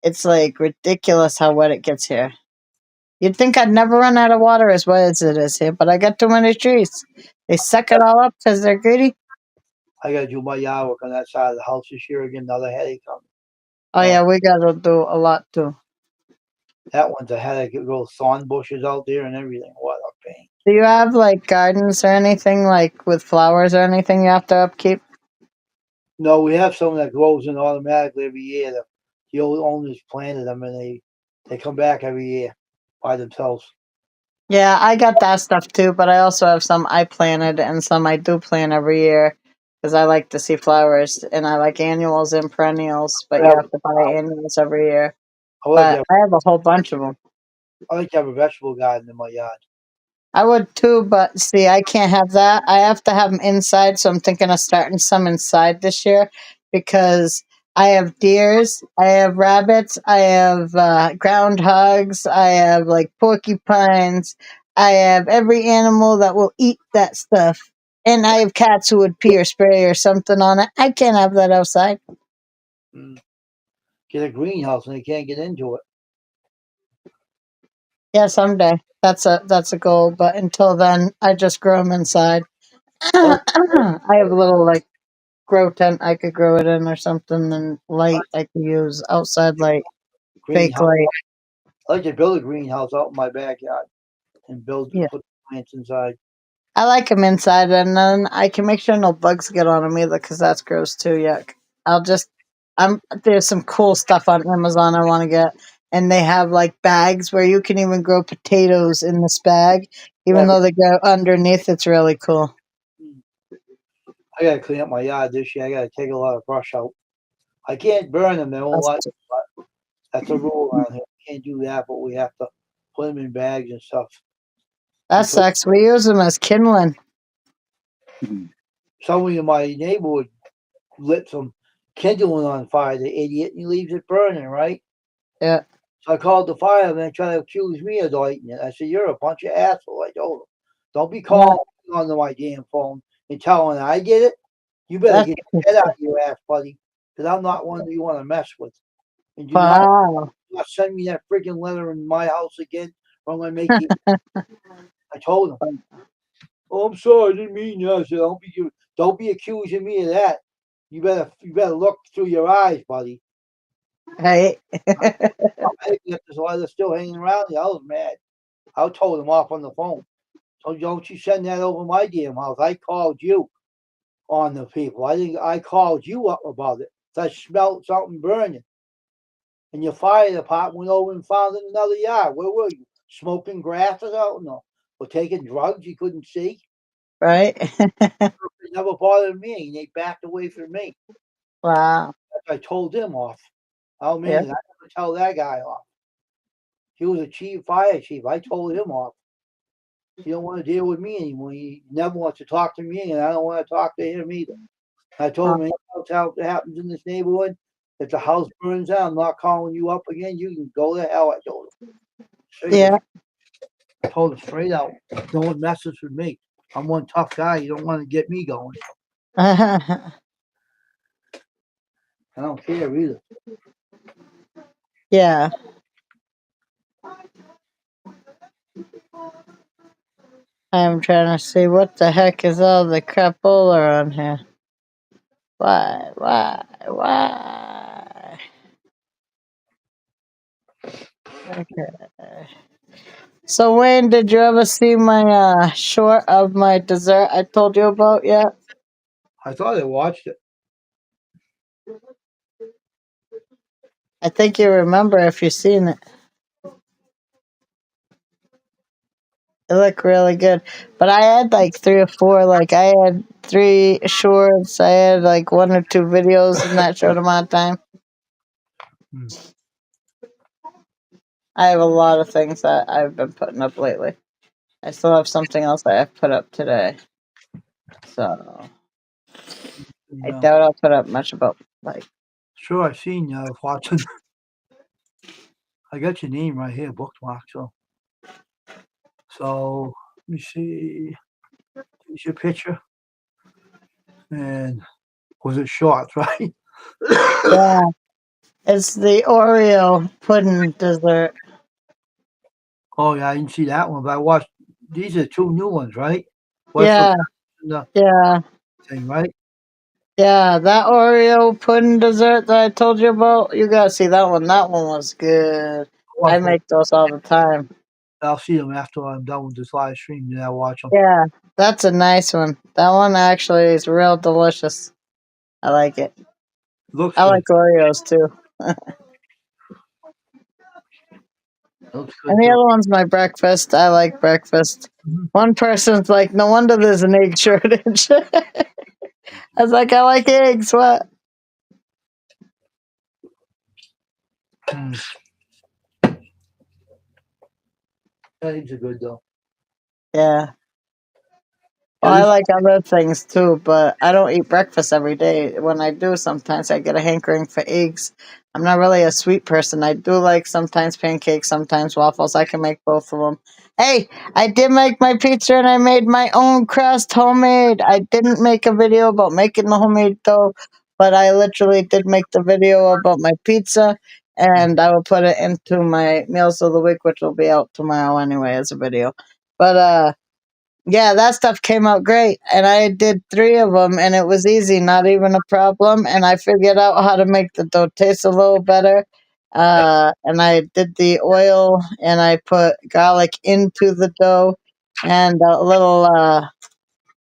Speaker 2: It's like ridiculous how wet it gets here. You'd think I'd never run out of water as wet as it is here, but I got too many trees. They suck it all up because they're greedy.
Speaker 1: I gotta do my yard work on that side of the house this year again. Another headache coming.
Speaker 2: Oh yeah, we gotta do a lot too.
Speaker 1: That one's a headache. It goes thorn bushes out there and everything. What a pain.
Speaker 2: Do you have like gardens or anything like with flowers or anything you have to upkeep?
Speaker 1: No, we have some that grows in automatically every year. The old owners planted them and they come back every year by themselves.
Speaker 2: Yeah, I got that stuff too, but I also have some I planted and some I do plant every year because I like to see flowers and I like annuals and perennials, but you have to buy annuals every year.
Speaker 1: I like
Speaker 2: But
Speaker 1: to
Speaker 2: I have a whole bunch of them.
Speaker 1: have a vegetable garden in my yard.
Speaker 2: I would too, but see, I can't have that. I have to have them inside, so I'm thinking of starting some inside this year because I have deers, I have rabbits, I have groundhogs, I have like porcupines, I have every animal that will eat that stuff, and I have cats who would pee or spray or something on it. I can't have that outside.
Speaker 1: Mm. Get a greenhouse and they can't get into it.
Speaker 2: Yeah, someday that's a goal, but until then, I just grow them inside.
Speaker 1: Oh,
Speaker 2: I have a little like grow tent I could grow it in or something, and light I could use outside light, fake
Speaker 1: greenhouse.
Speaker 2: light.
Speaker 1: I like to build a greenhouse out in my backyard and
Speaker 2: Yeah,
Speaker 1: put plants inside.
Speaker 2: I like them inside, and then I can make sure no bugs get on them either, because that's gross too. Yuck. I'll just there's some cool stuff on Amazon I want to get, and they have like bags where you can even grow potatoes in this bag, even
Speaker 1: Yeah,
Speaker 2: though they go underneath. It's really cool.
Speaker 1: I gotta clean up my yard this year. I gotta take a lot of brush out. I can't burn them. They won't
Speaker 2: That's,
Speaker 1: let me, but that's a rule around here. We can't do that, but we have to put them in bags and stuff.
Speaker 2: that
Speaker 1: Because
Speaker 2: sucks. We use them as kindling.
Speaker 1: somebody in my neighborhood lit some kindling on fire, the idiot, and he leaves it burning, right?
Speaker 2: Yeah.
Speaker 1: So I called the fireman and tried to accuse me of lighting it. I said, "You're a bunch of assholes." I told him, "Don't be calling me onto my damn phone and telling I did it. You better
Speaker 2: That's
Speaker 1: get your head out of your ass, buddy, because I'm not one that you want to mess with. And
Speaker 2: wow.
Speaker 1: not send me that freaking letter in my house again, or I'm gonna make you." I told him, "Oh, I'm sorry, I didn't mean that." I said, don't be accusing me of that. You better look through your eyes, buddy."
Speaker 2: Hey.
Speaker 1: I left this letter still hanging around. I was mad. I told him off on the phone. So don't you send that over my damn house. I called you on the people. I called you up about it. So I smelled something burning. And your fire department went over and found it in another yard. Where were you? Smoking grass or something? No. Or taking drugs you couldn't see?
Speaker 2: Right?
Speaker 1: It never bothered me. And they backed away from me.
Speaker 2: Wow.
Speaker 1: I told them off. Oh
Speaker 2: Yeah.
Speaker 1: man, I never tell that guy off. He was a fire chief. I told him off. He don't want to deal with me anymore. He never wants to talk to me, and I don't want to talk to him either. I told him, anything else that happens in this neighborhood, if the house burns down, I'm not calling you up again. You can go to hell. I told him.
Speaker 2: Yeah.
Speaker 1: I told him straight out. No one messes with me. I'm one tough guy. You don't want to get me going. I don't care either.
Speaker 2: Yeah. I'm trying to see what the heck is all the crapola on here. Why? Okay. So Wayne, did you ever see my short of my dessert I told you about yet?
Speaker 1: I thought I watched it.
Speaker 2: I think you remember if you've seen it. It looked really good. But I had like 3 or 4, like I had 3 shorts, I had like 1 or 2 videos in that short amount of time.
Speaker 1: Hmm.
Speaker 2: I have a lot of things that I've been putting up lately. I still have something else I have put up today. So I
Speaker 1: No.
Speaker 2: doubt I'll put up much about like
Speaker 1: Sure, I've seen you. I was watching. I got your name right here, bookmark. So let me see. Here's your picture. And was it shorts, right?
Speaker 2: yeah. It's the Oreo pudding dessert.
Speaker 1: Oh yeah, I didn't see that one, but I watched. These are 2 new ones, right? What's
Speaker 2: Yeah,
Speaker 1: the
Speaker 2: yeah.
Speaker 1: thing, right?
Speaker 2: Yeah, that Oreo pudding dessert that I told you about, you gotta see that one. That one was good. I
Speaker 1: Waffle.
Speaker 2: make those all the time.
Speaker 1: I'll see them after I'm done with this live stream. Then I'll watch them.
Speaker 2: Yeah, that's a nice one. That one actually is real delicious. I like it.
Speaker 1: Looks
Speaker 2: I
Speaker 1: good.
Speaker 2: like Oreos too.
Speaker 1: Looks good
Speaker 2: And the
Speaker 1: too.
Speaker 2: other one's my breakfast. I like breakfast.
Speaker 1: Mhm.
Speaker 2: One person's like, no wonder there's an egg shortage. I was like, I like eggs. What?
Speaker 1: Mm. Eggs are good though.
Speaker 2: Yeah.
Speaker 1: Yeah,
Speaker 2: Well, I
Speaker 1: this
Speaker 2: like other things too, but I don't eat breakfast every day. When I do, sometimes I get a hankering for eggs. I'm not really a sweet person. I do like sometimes pancakes, sometimes waffles. I can make both of them. Hey, I did make my pizza and I made my own crust homemade. I didn't make a video about making the homemade dough, but I literally did make the video about my pizza and I will put it into my meals of the week, which will be out tomorrow anyway as a video. But, yeah, that stuff came out great, and I did 3 of them, and it was easy, not even a problem. And I figured out how to make the dough taste a little better. And I did the oil, and I put garlic into the dough, and a little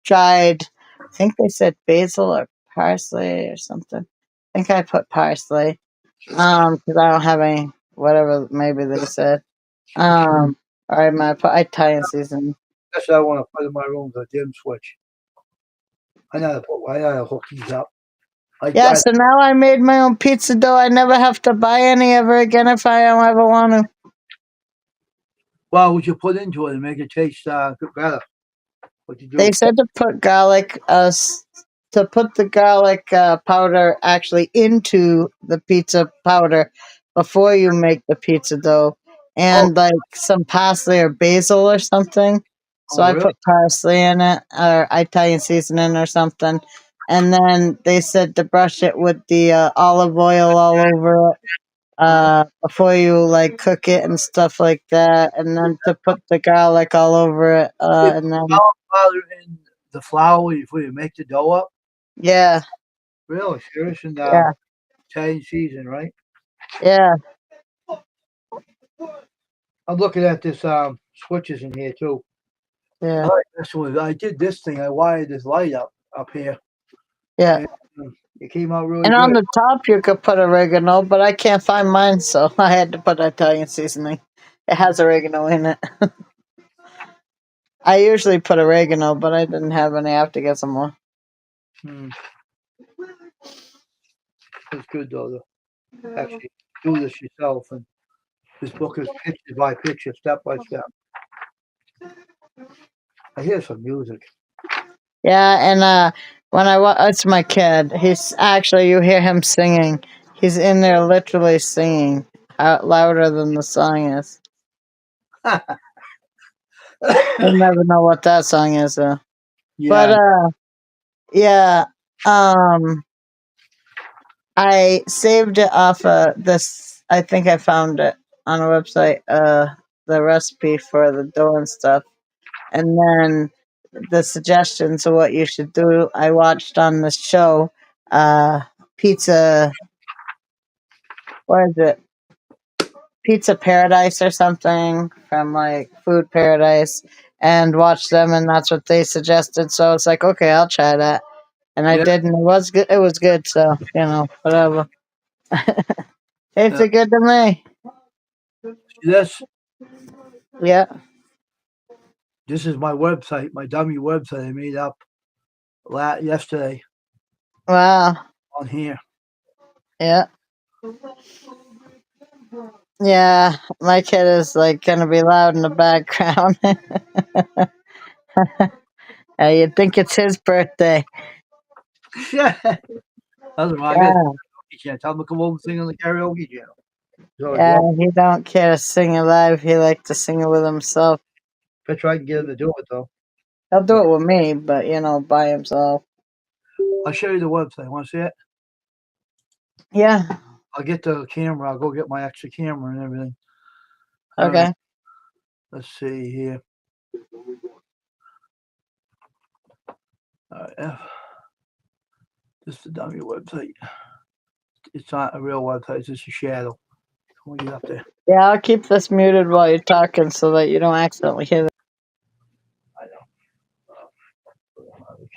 Speaker 2: dried. I think they said basil or parsley or something. I think I put parsley, because I don't have any. Whatever, maybe they said. All right, my Italian seasoning.
Speaker 1: that's what I want to put in my room. The dim switch. I gotta hook these up.
Speaker 2: Yeah, so now I made my own pizza dough. I never have to buy any ever again if I don't ever want to.
Speaker 1: Well, what you put into it to make it taste better? What you
Speaker 2: They
Speaker 1: do?
Speaker 2: said to put garlic, to put the garlic powder actually into the pizza powder before you make the pizza dough,
Speaker 1: Oh,
Speaker 2: and like some parsley or basil or something. So
Speaker 1: oh,
Speaker 2: I
Speaker 1: really?
Speaker 2: put parsley in it or Italian seasoning or something, and then they said to brush it with the olive oil all over it before you like cook it and stuff like that, and then to put the garlic all over it,
Speaker 1: You
Speaker 2: and
Speaker 1: put
Speaker 2: then
Speaker 1: powder in the flour before you make the dough up.
Speaker 2: yeah,
Speaker 1: Really? Serious? And
Speaker 2: yeah,
Speaker 1: Italian season, right?
Speaker 2: yeah,
Speaker 1: I'm looking at this switches in here too.
Speaker 2: yeah,
Speaker 1: All right, this was I did this thing. I wired this light up here,
Speaker 2: yeah.
Speaker 1: and it came out really
Speaker 2: And on
Speaker 1: good.
Speaker 2: the top you could put oregano, but I can't find mine, so I had to put Italian seasoning. It has oregano in it. I usually put oregano, but I didn't have any. I have to get some more.
Speaker 1: Hmm, it's good though. To actually do this yourself, and this book is picture by picture, step by step. I hear some music.
Speaker 2: Yeah, and when it's my kid. He's actually you hear him singing. He's in there literally singing out louder than the song is. You'll never know what that song is though. But
Speaker 1: Yeah,
Speaker 2: yeah, um, I saved it off of this. I think I found it on a website. The recipe for the dough and stuff, and then the suggestions of what you should do. I watched on the show, pizza. What is it? Pizza Paradise or something from like Food Paradise, and watched them, and that's what they suggested. So it's like, okay, I'll try that, and I
Speaker 1: yeah.
Speaker 2: did, and it was good. It was good. So whatever. Tasted good to me.
Speaker 1: See this?
Speaker 2: Yeah.
Speaker 1: This is my website, my dummy website I made up yesterday
Speaker 2: Wow.
Speaker 1: on here.
Speaker 2: Yeah. Yeah. My kid is like gonna be loud in the background. You'd think it's his birthday.
Speaker 1: Yeah, that's right. I got
Speaker 2: Yeah.
Speaker 1: karaoke channel. Tell him to come over and sing on the karaoke channel. He's always
Speaker 2: Yeah.
Speaker 1: welcome.
Speaker 2: He don't care to sing it live. He like to sing it with himself.
Speaker 1: Bet you I can get him to do it though.
Speaker 2: He'll do it with me, but by himself.
Speaker 1: I'll show you the website. Want to see it?
Speaker 2: Yeah.
Speaker 1: I'll get the camera. I'll go get my extra camera and everything. All right.
Speaker 2: Okay.
Speaker 1: Let's see here. All right. This is the dummy website. It's not a real website. It's just a shadow. When you get up there,
Speaker 2: Yeah, I'll keep this muted while you're talking so that you don't accidentally hit it.
Speaker 1: I know.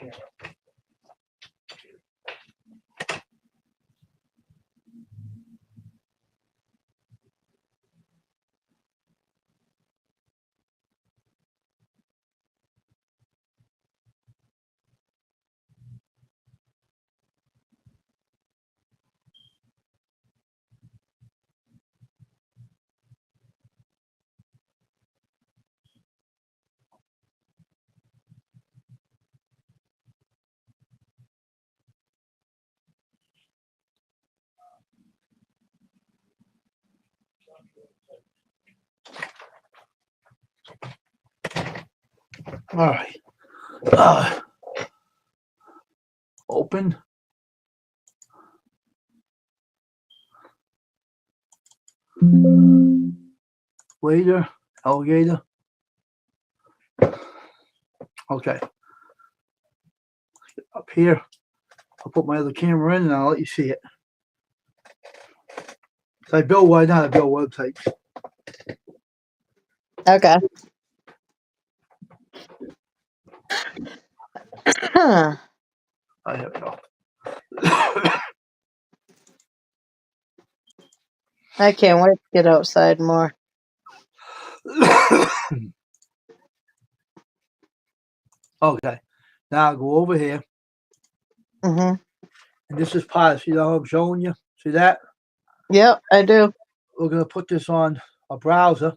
Speaker 1: Okay. All right. Open. Later. Alligator. Okay. Up here. I'll put my other camera in and I'll let you see it. I build why not? I build websites.
Speaker 2: Okay. Huh.
Speaker 1: I have no.
Speaker 2: I can't wait to get outside more.
Speaker 1: Okay. Now I'll go over here.
Speaker 2: Mm-hmm.
Speaker 1: And this is part. See how I'm showing you? See that?
Speaker 2: Yep, I do.
Speaker 1: We're going to put this on a browser.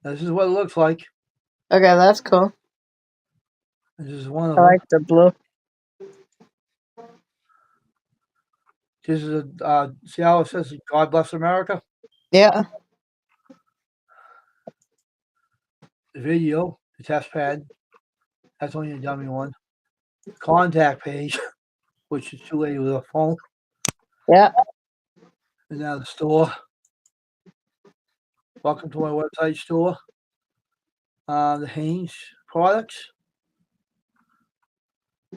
Speaker 1: Now, this is what it looks like.
Speaker 2: Okay, that's cool.
Speaker 1: This is one of
Speaker 2: I
Speaker 1: them.
Speaker 2: like the blue.
Speaker 1: This is a, see how it says God Bless America?
Speaker 2: Yeah.
Speaker 1: The video, the test pad. That's only a dummy one. Contact page, which is too late with a phone.
Speaker 2: Yeah.
Speaker 1: And now the store. Welcome to my website store. The Hanes products.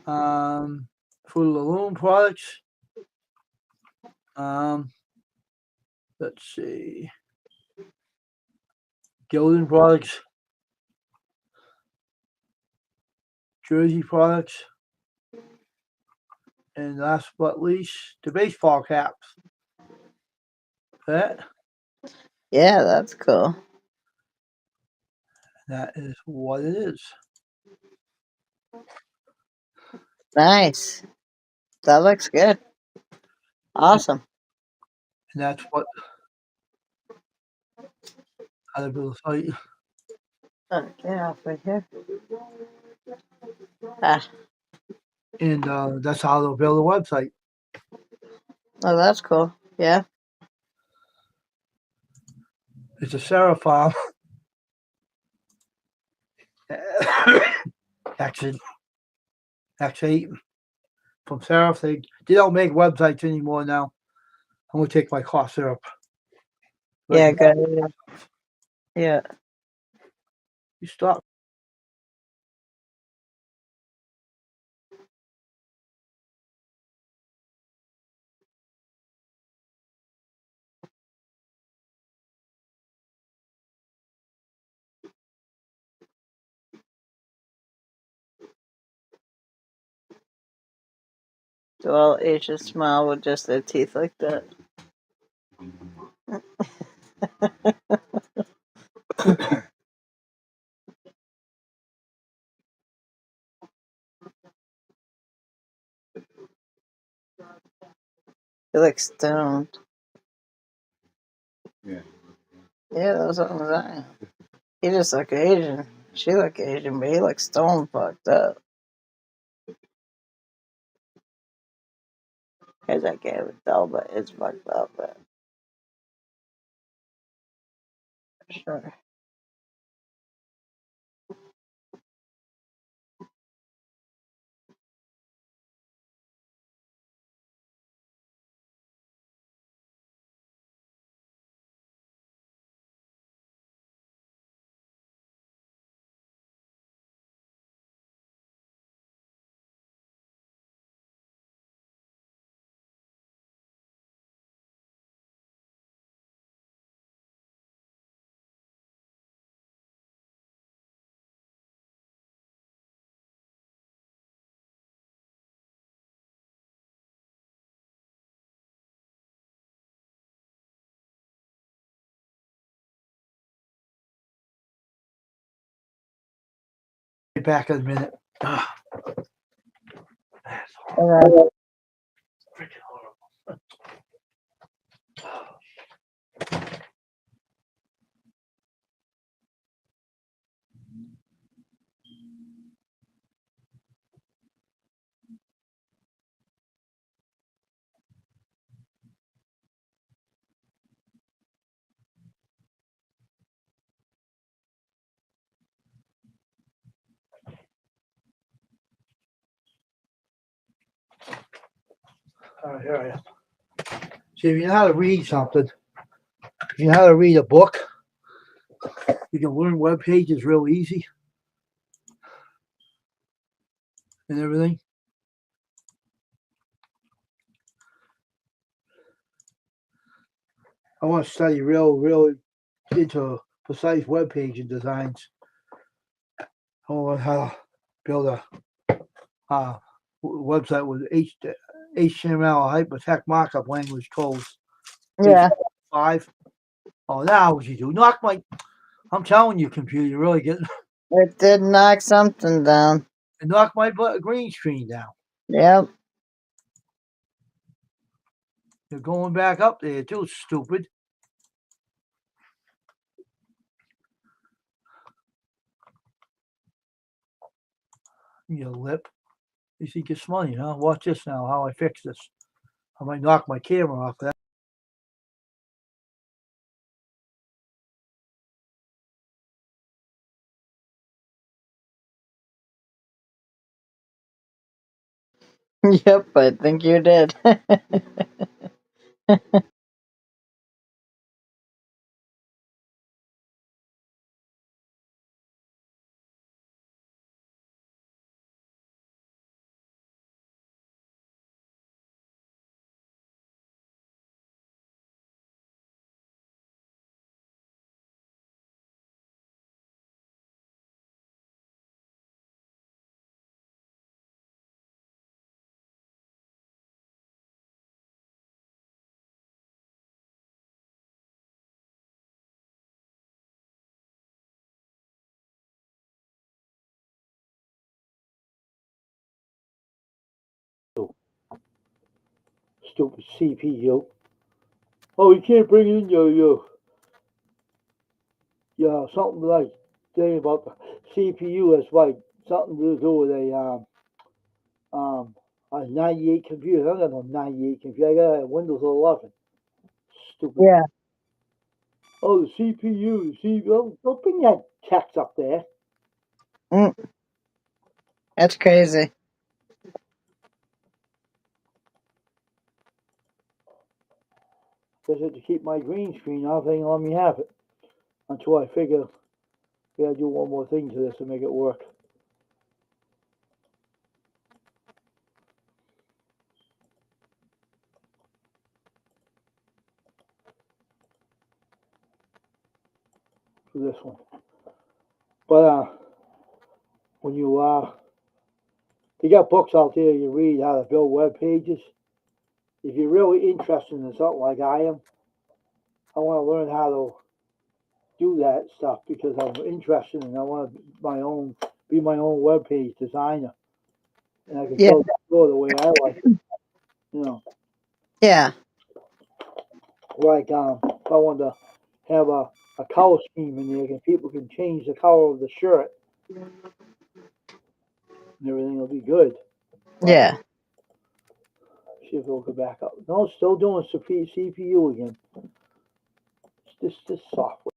Speaker 1: Fruit of the Loom products. Let's see. Gildan products. Jersey products. And last but not least, the baseball caps. That
Speaker 2: Yeah, that's cool.
Speaker 1: is what it is.
Speaker 2: Nice. That looks good. Awesome.
Speaker 1: And that's what how to build a site.
Speaker 2: Get off right here. Ah,
Speaker 1: And that's how they'll build a website.
Speaker 2: oh, that's cool. Yeah.
Speaker 1: It's a Seraphim. X8 from Seraph. They don't make websites anymore now. I'm going to take my cough syrup.
Speaker 2: Yeah, good. Yeah.
Speaker 1: You stop.
Speaker 2: Do all Asians smile with just their teeth like that? He looks stoned. Yeah, that's what I'm saying. He just look Asian. She look Asian, but he looks stone fucked up. Here's that guy with dull, but it's fucked up, but sure.
Speaker 1: Get back in a minute. Ah, that's
Speaker 2: Okay.
Speaker 1: freaking horrible. All right, here I am. See, if you know how to read something, if you know how to read a book, you can learn web pages real easy and everything. I want to study real into precise web page designs. I want to learn how to build a website with HTML hypertext markup language tools.
Speaker 2: Yeah.
Speaker 1: H5. Oh, now what you do? Knock my. I'm telling you, computer, you're really getting.
Speaker 2: It did knock something down.
Speaker 1: Knock my green screen down.
Speaker 2: Yep.
Speaker 1: You're going back up there too, stupid. Your lip. You think it's funny, huh? Watch this now, how I fix this. I might knock my camera off that.
Speaker 2: Yep, I think you did.
Speaker 1: Stupid CPU. Oh, you can't bring in your something like saying about the CPU. It's like something to do with a 98 computer. I don't got no 98 computer. I got a Windows 11. Stupid.
Speaker 2: Yeah.
Speaker 1: Oh, the CPU. Don't bring that text up there.
Speaker 2: Mm. That's crazy.
Speaker 1: Just have to keep my green screen off. They ain't let me have it until I figure I gotta do one more thing to this to make it work. For this one. But when you got books out there you read how to build web pages. If you're really interested in something like I am, I want to learn how to do that stuff because I'm interested and I want to be my own web page designer, and I can
Speaker 2: Yeah.
Speaker 1: tell the way I like it. You know,
Speaker 2: Yeah.
Speaker 1: like if I want to have a color scheme in there, and people can change the color of the shirt and everything will be good.
Speaker 2: Yeah.
Speaker 1: See if it'll go back up. No, it's still doing CPU again. It's this software.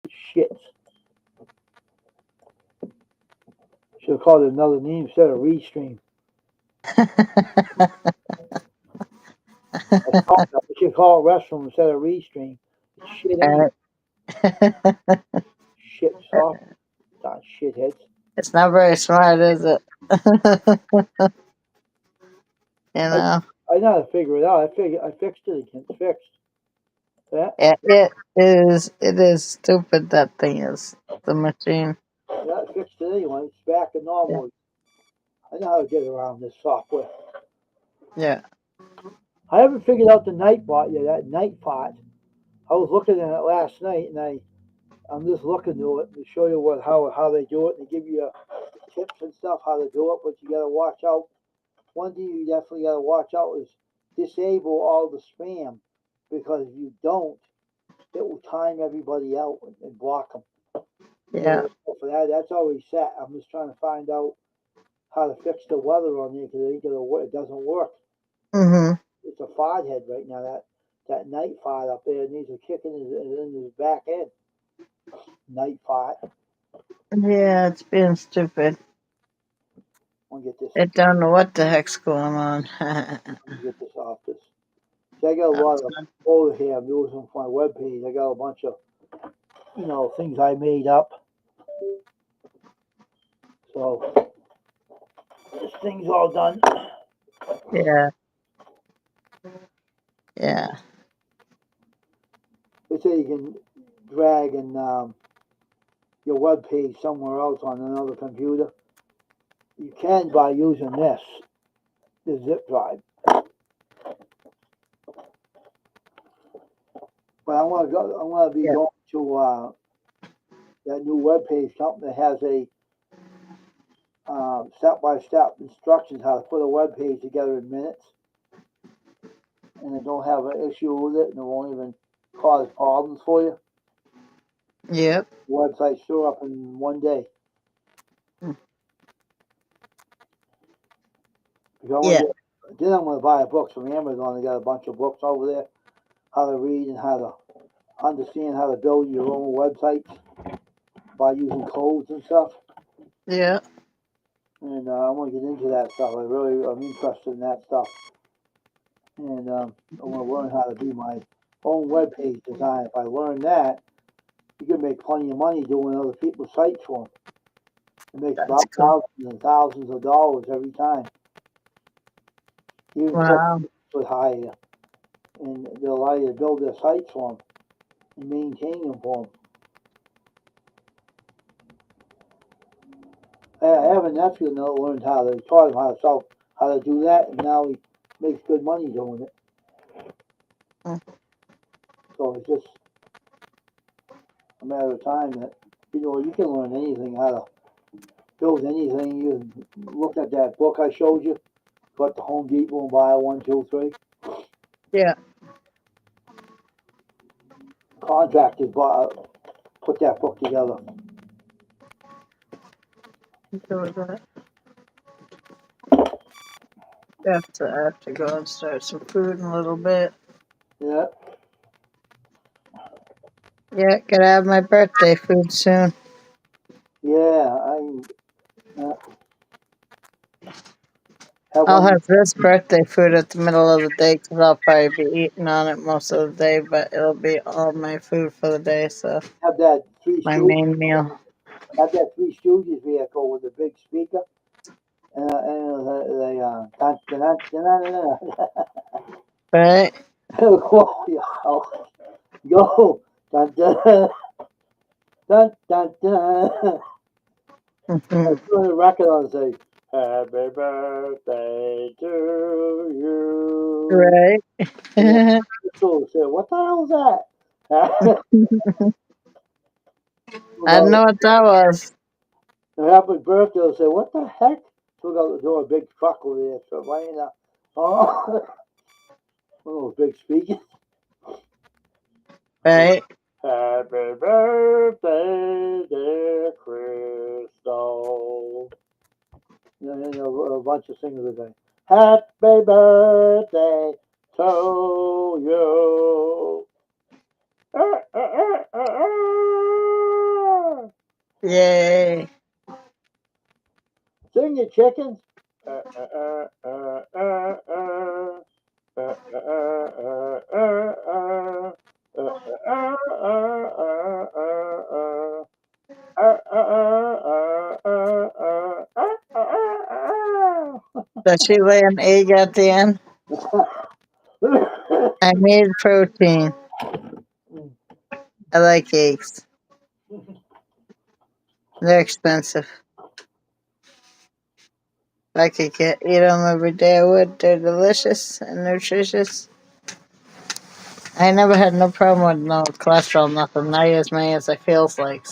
Speaker 1: Shit. Should have called it another name instead of Restream. We should call it Restroom instead of Restream. It's shit anyway. Shit soft. Darn shitheads.
Speaker 2: It's not very smart, is it? You know.
Speaker 1: I know how to figure it out. I fixed it again. It's fixed. That?
Speaker 2: Yeah, it is. It is stupid. That thing is the machine.
Speaker 1: Yeah, I fixed it anyway. It's back to normal. I know how to get around this software.
Speaker 2: Yeah.
Speaker 1: I haven't figured out the night bot yet. That night bot. I was looking at it last night, and I'm just looking to it to show you how they do it and give you tips and stuff how to do it. But you got to watch out. One thing you definitely got to watch out is disable all the spam, because if you don't, it will time everybody out and block them.
Speaker 2: Yeah.
Speaker 1: So for that, that's already set. I'm just trying to find out how to fix the weather on there, because it ain't gonna work. It doesn't work.
Speaker 2: Mhm.
Speaker 1: It's a fart head right now. That night fart up there needs a kick in his back end. Night fart.
Speaker 2: Yeah, it's being stupid.
Speaker 1: I'm gonna get this.
Speaker 2: It don't know what the heck's going on.
Speaker 1: Get this off this. See, I got a lot of over here. I'm using for my webpage. I got a bunch of things I made up. So this thing's all done.
Speaker 2: Yeah. Yeah.
Speaker 1: They say you can drag and your web page somewhere else on another computer. You can by using the zip drive. But I'm gonna be
Speaker 2: Yeah.
Speaker 1: going to that new web page company that has a step-by-step instructions how to put a web page together in minutes, and it don't have an issue with it, and it won't even cause problems for you.
Speaker 2: Yep.
Speaker 1: The website's sure up in one day.
Speaker 2: Yeah.
Speaker 1: Then I'm going to buy books from Amazon. They got a bunch of books over there, how to read and how to understand how to build your own websites by using codes and stuff.
Speaker 2: Yeah.
Speaker 1: And I want to get into that stuff. I'm interested in that stuff. And I want to learn how to do my own web page design. If I learn that, you can make plenty of money doing other people's sites for them. It makes
Speaker 2: That's
Speaker 1: about
Speaker 2: cool.
Speaker 1: thousands and thousands of dollars every time. Even
Speaker 2: Wow.
Speaker 1: would hire you, and they'll allow you to build their sites for them and maintain them for them. I have a nephew that learned taught him how to do that, and now he makes good money doing it.
Speaker 2: Mm.
Speaker 1: So it's just a matter of time that you can learn anything, how to build anything. You look at that book I showed you, go to Home Depot and buy 1, 2, 3.
Speaker 2: Yeah.
Speaker 1: Contractors put that book together.
Speaker 2: I have to go and start some food in a little bit.
Speaker 1: Yeah.
Speaker 2: Yeah, gotta have my birthday food soon.
Speaker 1: Yeah, have
Speaker 2: I'll
Speaker 1: one.
Speaker 2: have this birthday food at the middle of the day because I'll probably be eating on it most of the day, but it'll be all my food for the day, so
Speaker 1: Have that Three
Speaker 2: my
Speaker 1: Stooges.
Speaker 2: main meal.
Speaker 1: Have that Three Stooges vehicle with the big speaker, and they dun, dun, dun, dun, dun,
Speaker 2: Right?
Speaker 1: yo, dun, dun, dun, dun, dun. I put a record on and say, "Happy birthday to you."
Speaker 2: Right?
Speaker 1: And then people say, "What the hell is that?"
Speaker 2: I don't know what that was.
Speaker 1: Happy birthday. They'll say, "What the heck?" Took out the door, a big truck over there. So laying out, oh, one of those big speakers.
Speaker 2: Right?
Speaker 1: Happy birthday, dear Crystal. And a bunch of singers are going, "Happy birthday to you."
Speaker 2: Yay.
Speaker 1: Sing it, chickens.
Speaker 2: Does she lay an egg at the end? I made protein. I like eggs. They're expensive. If I could eat them every day, I would. They're delicious and nutritious. I never had no problem with no cholesterol, nothing. Not as many as I feels like.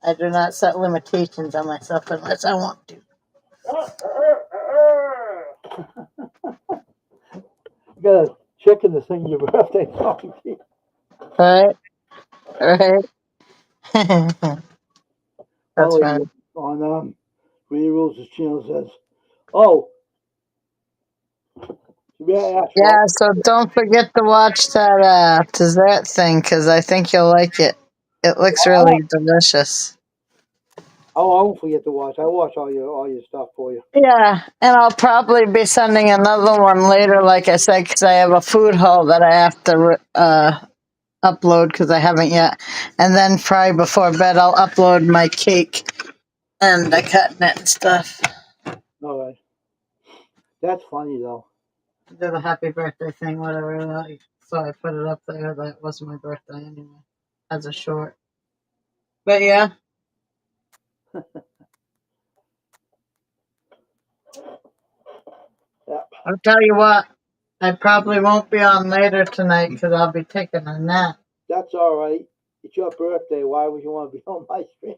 Speaker 2: I do not set limitations on myself unless I want to.
Speaker 1: You got a chicken to sing your birthday song.
Speaker 2: Right? Right? That's
Speaker 1: Oh,
Speaker 2: funny.
Speaker 1: on Green Rose's channel says, "Oh, you better ask
Speaker 2: Yeah,
Speaker 1: Rob."
Speaker 2: so don't forget to watch that dessert thing because I think you'll like it. It looks really delicious.
Speaker 1: Oh, I won't forget to watch. I watch all your stuff for you.
Speaker 2: Yeah, and I'll probably be sending another one later, like I said, because I have a food haul that I have to upload because I haven't yet. And then probably before bed, I'll upload my cake and the cutting it and stuff.
Speaker 1: All right, that's funny though.
Speaker 2: Do the happy birthday thing, whatever. So I put it up there. That wasn't my birthday anyway, as a short. But yeah,
Speaker 1: Yeah,
Speaker 2: I'll tell you what. I probably won't be on later tonight because I'll be taking a nap.
Speaker 1: that's all right. It's your birthday. Why would you want to be on my stream?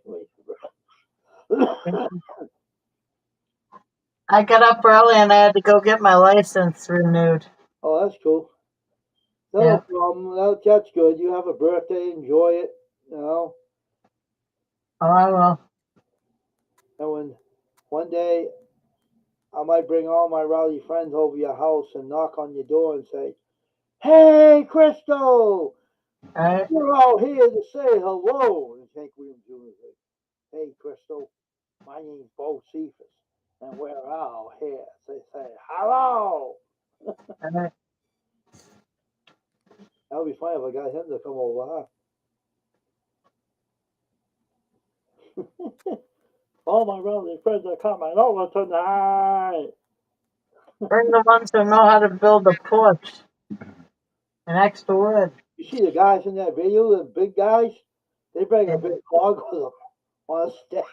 Speaker 2: I got up early and I had to go get my license renewed.
Speaker 1: Oh, that's cool. No
Speaker 2: Yeah.
Speaker 1: problem. That's good. You have a birthday. Enjoy it. You know.
Speaker 2: Oh, I will.
Speaker 1: And when one day I might bring all my rowdy friends over your house and knock on your door and say, "Hey, Crystal,
Speaker 2: Right?
Speaker 1: we're all here to say hello." And Hank Williams Jr. say, "Hey, Crystal, my name's Bo Cephas, and we're all here to say hello."
Speaker 2: Right.
Speaker 1: That would be funny if I got him to come over, huh? All my rowdy friends are coming over tonight.
Speaker 2: Bring the ones who know how to build a porch and extra wood.
Speaker 1: You see the guys in that video, the big guys? They bring a big hog with them on a stick.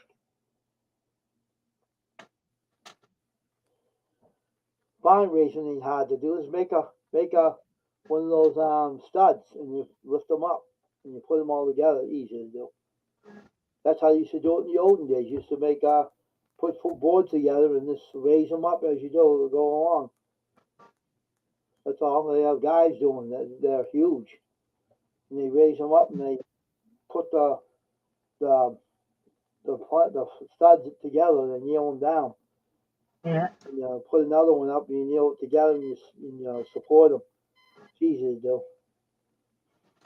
Speaker 1: Vine raising ain't hard to do. Is make a one of those studs and you lift them up and you put them all together. Easy to do. That's how you used to do it in the olden days. You used to make put boards together and just raise them up as you do go along. That's all. They have guys doing that. They're huge, and they raise them up and they put the the studs together and nail them down.
Speaker 2: Yeah.
Speaker 1: And, put another one up and you nail it together and you support them. It's easy to do.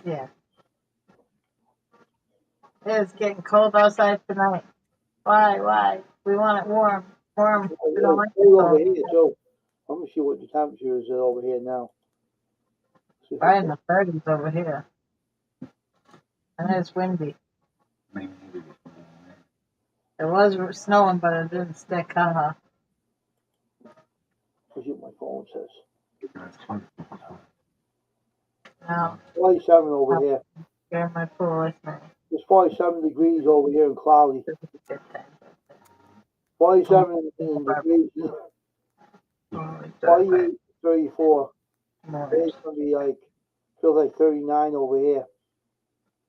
Speaker 2: Yeah. It's getting cold outside tonight. Why? Why? We want it warm. Warm. We don't
Speaker 1: It's
Speaker 2: like it
Speaker 1: cold over
Speaker 2: cold.
Speaker 1: here too. I'm gonna see what the temperature is over here now.
Speaker 2: Right in the 30s over here. And it's windy. It was snowing, but it didn't stick. Haha.
Speaker 1: Let's see what my phone says.
Speaker 2: Now,
Speaker 1: 47 over here.
Speaker 2: here in my pool with me.
Speaker 1: It's 47 degrees over here in cloudy. 47 degrees. 48, 34. It's gonna be like feels like 39 over here.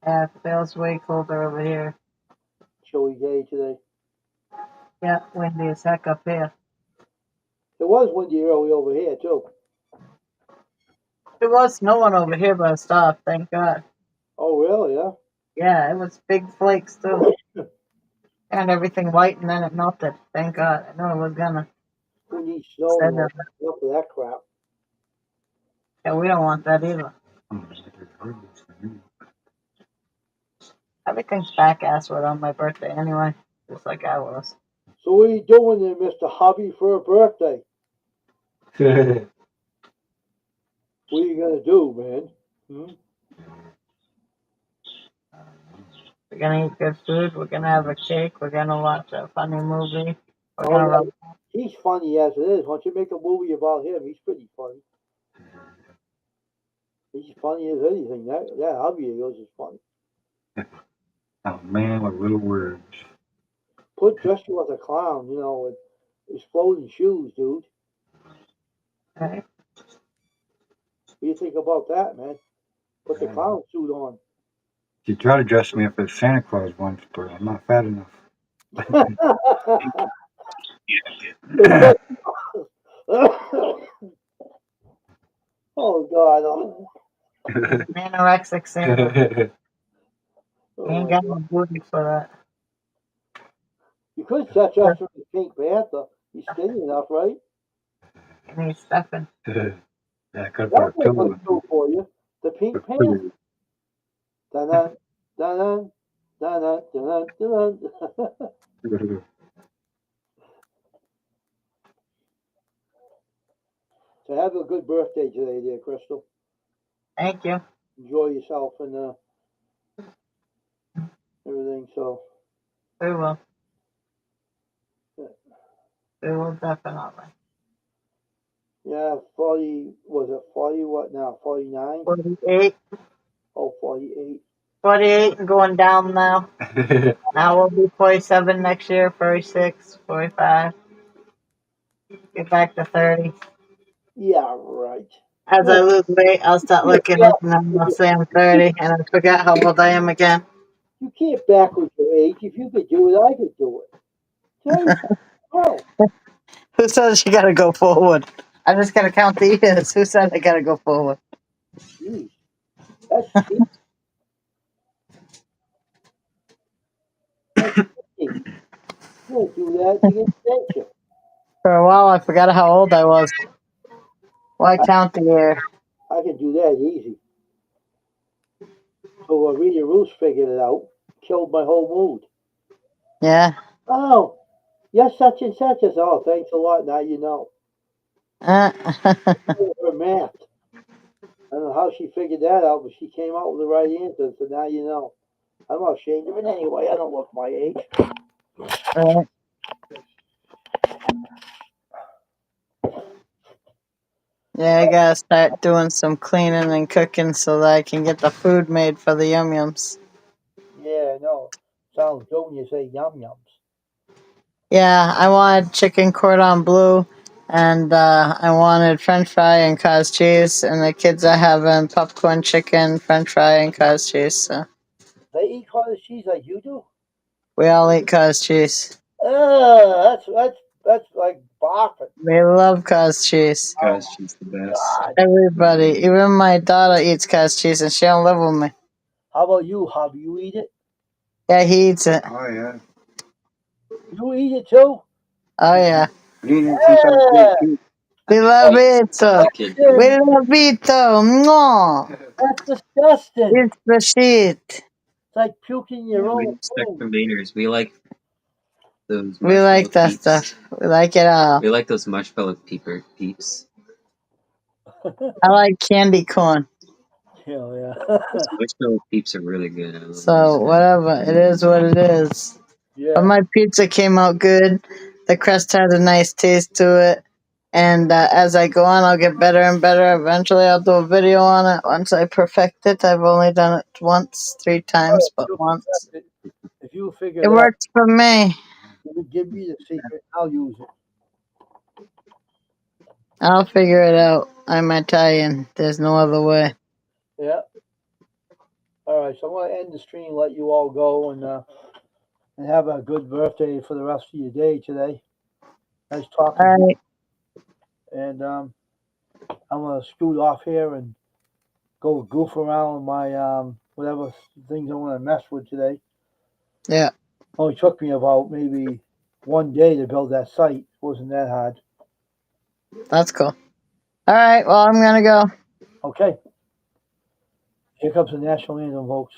Speaker 2: Yeah, it feels way colder over here.
Speaker 1: Chilly day today.
Speaker 2: Yeah, windy as heck up here.
Speaker 1: It was windy early over here too.
Speaker 2: It was snowing over here, but it stopped. Thank God.
Speaker 1: Oh really? Yeah.
Speaker 2: Yeah, it was big flakes too. And everything white, and then it melted. Thank God. I know it was gonna.
Speaker 1: Who needs snow
Speaker 2: Said
Speaker 1: anymore?
Speaker 2: that.
Speaker 1: Enough of that crap.
Speaker 2: Yeah, we don't want that either. Everything's back assward on my birthday anyway, just like I was.
Speaker 1: So what are you doing there, Mr. Hobby, for a birthday? What are you gonna do, man? Hmm?
Speaker 2: We're gonna eat good food. We're gonna have a cake. We're gonna watch a funny movie. We're
Speaker 1: Oh
Speaker 2: gonna
Speaker 1: yeah, he's funny as it is. Why don't you make a movie about him? He's pretty funny. He's funny as anything. That hobby of yours is funny.
Speaker 3: A man with little words.
Speaker 1: dress you as a clown, you know, with exploding shoes, dude.
Speaker 2: Right.
Speaker 1: What do you think about that, man? Put the clown suit on.
Speaker 3: She tried to dress me up as Santa Claus once, but I'm not fat enough.
Speaker 1: Oh God!
Speaker 2: Anorexic Santa.
Speaker 1: Oh,
Speaker 2: You ain't
Speaker 1: my
Speaker 2: got
Speaker 1: God.
Speaker 2: no booty for that.
Speaker 1: You could set you up for the Pink Panther. He's skinny enough, right?
Speaker 2: And he's stuffing.
Speaker 3: Yeah, I could
Speaker 1: That
Speaker 3: put a
Speaker 1: would be a
Speaker 3: pillow
Speaker 1: good show for you. The Pink
Speaker 3: in
Speaker 1: Panther. Dun dun dun dun dun dun.
Speaker 3: it.
Speaker 1: So have a good birthday today, dear Crystal.
Speaker 2: Thank you.
Speaker 1: Enjoy yourself and everything. So
Speaker 2: We will. We will definitely.
Speaker 1: yeah, 40. Was it 40? What now? 49?
Speaker 2: 48.
Speaker 1: Oh, 48.
Speaker 2: 48 and going down now. Now we'll be 47 next year, 46, 45. Get back to 30.
Speaker 1: Yeah, right.
Speaker 2: As I lose weight, I'll start looking
Speaker 1: Yeah,
Speaker 2: up and then I'll say I'm 30 and I forget how old I am again.
Speaker 1: you can't backwards your age. If you could do it, I could do it. Tell you, oh,
Speaker 2: Who says you gotta go forward? I just gotta count the years. Who said I gotta go forward?
Speaker 1: geez, that's cheap. That's cheap. You don't do that to get attention.
Speaker 2: For a while, I forgot how old I was. Why count the year?
Speaker 1: I can do that easy. So Rita Roos figured it out. Killed my whole mood.
Speaker 2: Yeah.
Speaker 1: Oh, you're such and such. I said, oh, thanks a lot. Now you know.
Speaker 2: Uh,
Speaker 1: Her math. I don't know how she figured that out, but she came out with the right answer. So now you know. I'm not ashamed of it anyway. I don't look my age.
Speaker 2: right. Yeah, I gotta start doing some cleaning and cooking so that I can get the food made for the yum yums.
Speaker 1: Yeah, no. Sounds good when you say yum yums.
Speaker 2: Yeah, I wanted chicken cordon bleu, and I wanted French fry and cottage cheese, and the kids are having popcorn chicken, French fry, and cottage cheese. So
Speaker 1: They eat cottage cheese like you do?
Speaker 2: we all eat cottage cheese.
Speaker 1: That's like barfing.
Speaker 2: We love cottage cheese.
Speaker 1: Oh
Speaker 3: Guys, she's the best.
Speaker 1: God.
Speaker 2: Everybody, even my daughter eats cottage cheese, and she don't live with me.
Speaker 1: How about you, Hub? You eat it?
Speaker 2: Yeah, he eats it.
Speaker 3: Oh, yeah.
Speaker 1: You eat it too?
Speaker 2: Oh yeah,
Speaker 3: I've eaten it since I was
Speaker 1: Yeah.
Speaker 3: 18.
Speaker 2: we love it.
Speaker 4: The kid.
Speaker 2: We love it. No,
Speaker 1: That's disgusting.
Speaker 2: it's the shit.
Speaker 1: It's like puking your
Speaker 4: We
Speaker 1: own
Speaker 4: respect
Speaker 1: food.
Speaker 4: containers. We like those.
Speaker 2: We like
Speaker 4: marshmallow
Speaker 2: that
Speaker 4: peeps.
Speaker 2: stuff. We like it all.
Speaker 4: We like those marshmallow peeps.
Speaker 2: I like candy corn.
Speaker 1: Hell yeah.
Speaker 4: Those marshmallow peeps are really good. I love
Speaker 2: So
Speaker 4: those.
Speaker 2: whatever, it is what it is. But
Speaker 1: Yeah.
Speaker 2: my pizza came out good. The crust has a nice taste to it. And as I go on, I'll get better and better. Eventually, I'll do a video on it once I perfect it. I've only done it once, 3 times, but once.
Speaker 1: If you figure
Speaker 2: It
Speaker 1: that,
Speaker 2: works for me.
Speaker 1: you give me the secret. I'll use it.
Speaker 2: I'll figure it out. I'm Italian. There's no other way.
Speaker 1: Yeah. All right. So I'm gonna end the stream, let you all go, and have a good birthday for the rest of your day today. Nice talking
Speaker 2: All
Speaker 1: to you.
Speaker 2: right.
Speaker 1: And I'm gonna scoot off here and go goof around with my whatever things I want to mess with today.
Speaker 2: Yeah,
Speaker 1: Only took me about maybe one day to build that site. Wasn't that hard?
Speaker 2: that's cool. All right. Well, I'm going to go.
Speaker 1: Okay. Here comes the national anthem, folks.